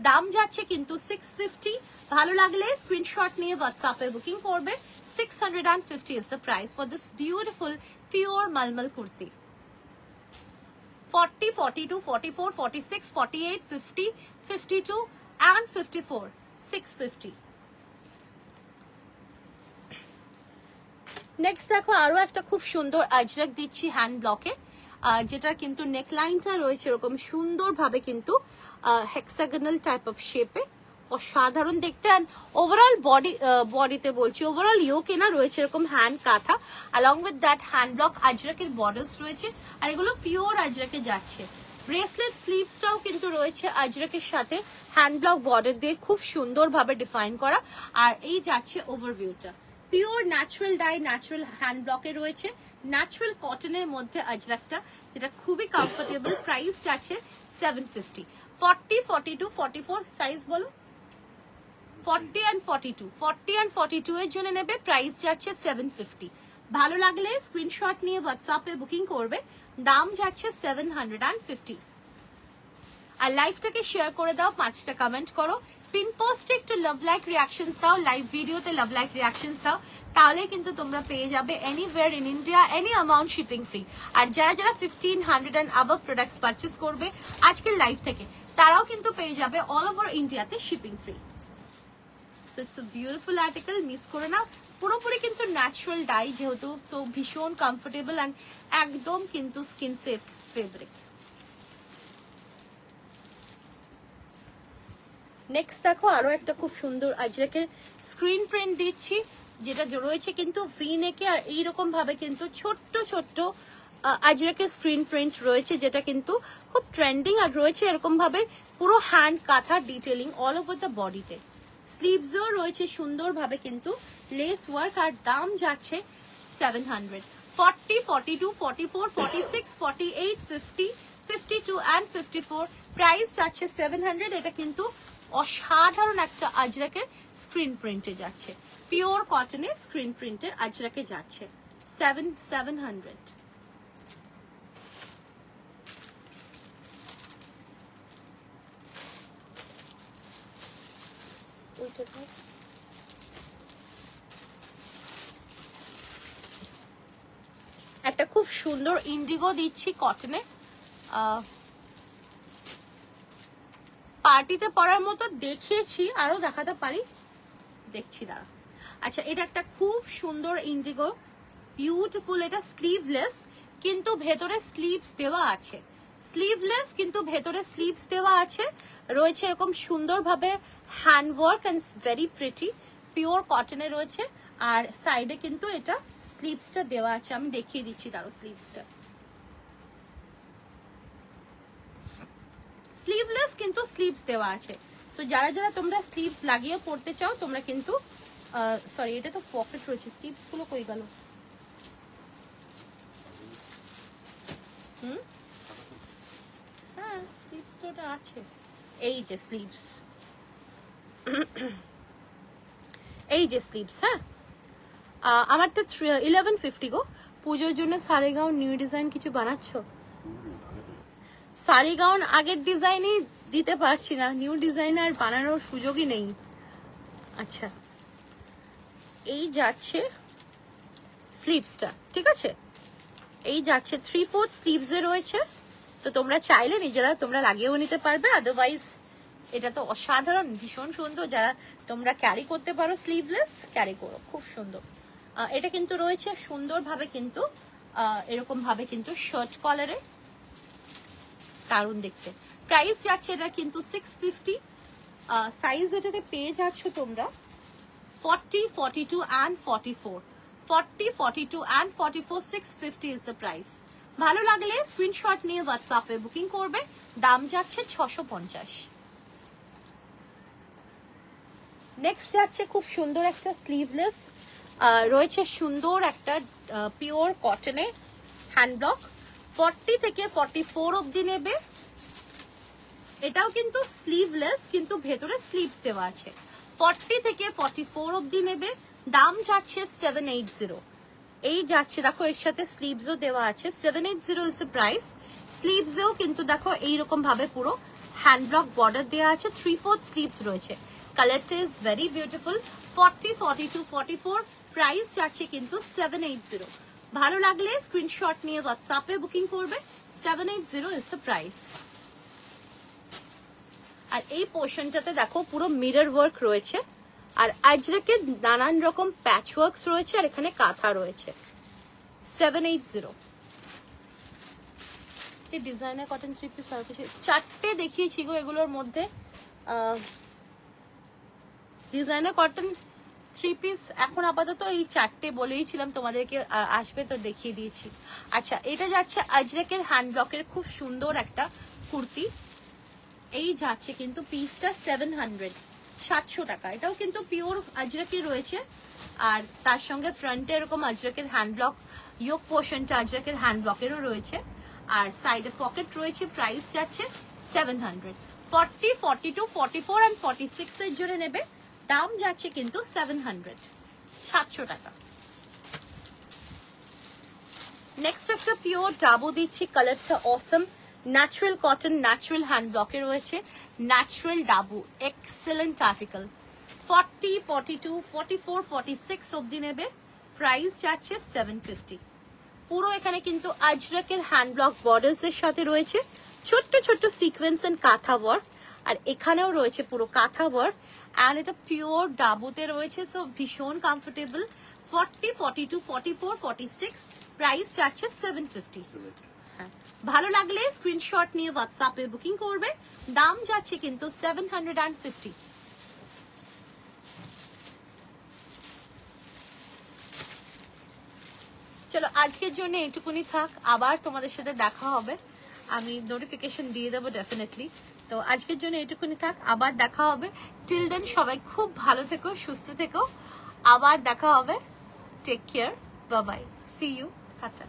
দাম যাচ্ছে কিন্তু 650। ভালো লাগলে স্ক্রিনশট নিয়ে হোয়াটসঅ্যাপে বুকিং করবে। 650 is the price for this beautiful pure malmal kurti। 40, 42, 44, 46, 48, 50, 52 and 54। 650। Next দেখো আরো একটা খুব সুন্দর আজরাক দিচ্ছি হ্যান্ড ব্লকে, যেটা কিন্তু নেকলাইনটা রয়েছে এরকম সুন্দরভাবে কিন্তু হেক্সাগোনাল টাইপ অফ শেপে, অসাধারণ দেখতে। অ্যান্ড ওভারঅল বডিতে বলছি, ওভারঅল ইয়োকে না রয়েছে এরকম hand kantha, along with that hand block আজরাকের বর্ডার্স রয়েছে, আর এগুলো পিওর আজরাকে যাচ্ছে। ব্রেসলেট স্লিভসটাও কিন্তু রয়েছে আজরাকের সাথে হ্যান্ড ব্লক বর্ডার দিয়ে খুব সুন্দরভাবে ডিফাইন করা। আর এই যাচ্ছে ওভারভিউটা, pure natural dye natural hand ব্লকে রয়েছে, ন্যাচারাল কটনের মধ্যে আজরাকটা, যেটা খুবই কমফোর্টেবল। প্রাইস যাচ্ছে 750। 40, 42, 44 সাইজ বলো। 40 and 42। 40 and 42 এর জন্য নেবে। প্রাইস যাচ্ছে 750। ভালো লাগলে স্ক্রিনশট নিয়ে হোয়াটসঅ্যাপে বুকিং করবে। দাম যাচ্ছে 750। আর লাইভটাকে শেয়ার করে দাও, 5টা কমেন্ট করো, পিন পোস্টে একটু লাভ লাইক রিঅ্যাকশনস দাও, লাইভ ভিডিওতে লাভ লাইক রিঅ্যাকশনস দাও, তাহলে কিন্তু তোমরা পেয়ে যাবে anywhere in India any amount shipping free. আর যারা 1500 and above প্রোডাক্টস পারচেস করবে আজকের লাইভ থেকে, তারাও কিন্তু পেয়ে যাবে অল ওভার ইন্ডিয়াতে shipping free. So it's a beautiful article, miss করে না। পুরোপুরি কিন্তু ন্যাচারাল ডাই যেহেতু, সো ভীষণ কমফোর্টেবল অ্যান্ড একদম কিন্তু স্কিন সেফ ফেব্রিক। নেক্সট দেখো আরো একটা খুব সুন্দর আজরাকের স্ক্রিন প্রিন্ট দিচ্ছি, যেটা রয়েছে কিন্তু ভি নেকে, আর এইরকম ভাবে কিন্তু ছোট্ট ছোট্ট আজরাকের স্ক্রিন প্রিন্ট রয়েছে, যেটা কিন্তু খুব ট্রেন্ডিং, আর রয়েছে এরকম ভাবে পুরো হ্যান্ড কাঁথা ডিটেলিং অল ওভার দ্য বডিতে। স্লিভসও রয়েছে সুন্দরভাবে কিন্তু লেস ওয়ার্ক, আর দাম যাচ্ছে 700। 40, 42, 44, 46, 48, 50, 52 and 54 প্রাইস যাচ্ছে 700। এটা কিন্তু অসাধারণ একটা আজরাকের স্ক্রিন প্রিন্টে যাচ্ছে, পিওর কটনের স্ক্রিন প্রিন্টের আজরাকে যাচ্ছে 700। একটা খুব সুন্দর ইন্ডিগো দিচ্ছি কটনে, পার্টিতে পরার মতো দেখিয়েছি, আরো দেখাতে পারি, দেখছি দাঁড়া। আচ্ছা, এটা একটা খুব সুন্দর ইন্ডিগো, বিউটিফুল। এটা স্লিভলেস কিন্তু ভেতরে স্লিভস দেওয়া আছে, স্লিভলেস কিন্তু ভেতরে স্লিভস দেওয়া আছে, রয়েছে এরকম সুন্দরভাবে hand work and very pretty, pure কটনে রয়েছে। আর সাইডে কিন্তু এটা স্লিভসটা দেওয়া আছে, আমি দেখিয়ে দিচ্ছি দাঁড়ো স্লিভসটা। স্লিভলেস কিন্তু স্লিভস দেওয়া আছে, সো যারা যারা তোমরা স্লিভস লাগিয়ে পড়তে চাও তোমরা কিন্তু, সরি এটা তো পকেট রয়েছে, স্লিভস গুলো কই গেল? হ্যাঁ স্লিভস তো ওটা আছে, এই যে স্লিভস, এই যে স্লিভস। হ্যাঁ আমারটা 1150 গো। পুজোর জন্য শাড়ি গাউন নিউ ডিজাইন কিছু বানাচ্ছ? শাড়ি গাউন আগের ডিজাইনই দিতে পারছি না, নিউ ডিজাইন আর বানানোর সুযোগই নেই। আচ্ছা, এই যাচ্ছে স্লিভসটা, ঠিক আছে, এই যাচ্ছে 3/4 স্লিভসে রয়েছে, তো তোমরা চাইলে নিজেরা তোমরা লাগিয়েও নিতে পারবে, আদারওয়াইজ এটা তো অসাধারণ, ভীষণ সুন্দর। যারা তোমরা ক্যারি করতে পারো স্লিভলেস, ক্যারি করো, খুব সুন্দর। এটা কিন্তু রয়েছে সুন্দরভাবে, কিন্তু এরকম ভাবে কিন্তু শার্ট কলারে, দারুণ দেখতে। প্রাইস যাচ্ছে এটা কিন্তু 650। সাইজ এটাতে পেয়ে যাচ্ছ তোমরা 40, 42 and 44, 40, 42 and 44, 650 is the price। ভালো লাগলে স্ক্রিনশট নিয়ে হোয়াটসঅ্যাপে বুকিং করবে, দাম যাচ্ছে 650। নেক্সট যাচ্ছে খুব সুন্দর একটা স্লিভলেস, রয়েছে সুন্দর একটা পিওর কটনে হ্যান্ড ব্লক, 40 থেকে 44 অবধি নেবে। এটাও কিন্তু স্লিভলেস কিন্তু ভেতরে স্লিভস দেওয়া আছে, 40 থেকে 44 অবধি নেবে, দাম যাচ্ছে 780। এই যাচ্ছে দেখো, এর সাথে স্লিভসও দেওয়া আছে, 780 ইজ দ্য প্রাইস। স্লিভসেও কিন্তু দেখো এইরকম ভাবে পুরো হ্যান্ড ব্লক বর্ডার দেওয়া আছে, 3/4 স্লিভস রয়েছে, কালারটা ইজ ভেরি বিউটিফুল। 40, 42, 44 প্রাইস যাচ্ছে কিন্তু 780। ভালো লাগলে স্ক্রিনশট নিয়ে হোয়াটসঅ্যাপে বুকিং করবে, 780 ইজ দ্য প্রাইস। আর এই পোর্শনটাতে দেখো পুরো মিরর ওয়ার্ক রয়েছে, আর আজরাকে নানান রকম প্যাচ ওয়ার্কস রয়েছে, আর এখানে কাঁথা রয়েছে, 780। এই ডিজাইনার কটন 3 পিস চারটে দেখিয়েছি গো, এগুলোর মধ্যে ডিজাইনার কটন 3 পিস এখন আপাতত এই চারটে বলেইছিলাম তোমাদেরকে আসবে, তো দেখিয়ে দিয়েছি। আচ্ছা, এটা যাচ্ছে আজরাকের হ্যান্ড ব্লকের খুব সুন্দর একটা কুর্তি, এই যাচ্ছে কিন্তু পিসটা 700 টাকা। এটাও কিন্তু পিওর আজরাকি রয়েছে, আর তার সঙ্গে ফ্রন্টে এরকম আজরাকের হ্যান্ড ব্লক, ইয়োক পোর্শনটা আজরাকের হ্যান্ড ব্লকেরও রয়েছে, আর সাইডে পকেট রয়েছে। প্রাইস যাচ্ছে 700। 40, 42, 44 and 46 এর জন্য নেবে, দাম যাচ্ছে কিন্তু 700, 700 টাকা। নেক্সট একটা পিওর ডাবো দিচ্ছি, কালারটা অসম, ন্যাচারাল কটন, ন্যাচারাল হ্যান্ড ব্লকে রয়েছে, ন্যাচারাল ডাবু, এক্সেলেন্ট আর্টিকেল। 40, 42, 44, 46 অবধি নেবে, প্রাইস যাচ্ছে 750। পুরো এখানে কিন্তু আজরাকের হ্যান্ড ব্লক বর্ডার্স এর সাথে রয়েছে ছোট্ট ছোট্ট সিকোয়েন্স এন্ড কাঁথা ওয়ার্ক, আর এখানেও রয়েছে পুরো কাঁথা ওয়ার্ক, আর এটা পিওর ডাবুতে রয়েছে, সো ভীষণ কমফোর্টেবল। 40, 42, 44, 46 প্রাইস যাচ্ছে 750। হ্যাঁ, ভালো লাগলে স্ক্রিনশট নিয়ে হোয়াটসঅ্যাপে বুকিং করবে, দাম যাচ্ছে কিন্তু 750। চলো আজকের জন্য এইটুকুনি থাক, আবার তোমাদের সাথে দেখা হবে, আমি নোটিফিকেশন দিয়ে দেবো ডেফিনেটলি। তো আজকের জন্য এইটুকুনি থাক, আবার দেখা হবে। টিল দেন সবাই খুব ভালো থেকো, সুস্থ থেকো, আবার দেখা হবে। Take care, bye bye, see you, tata.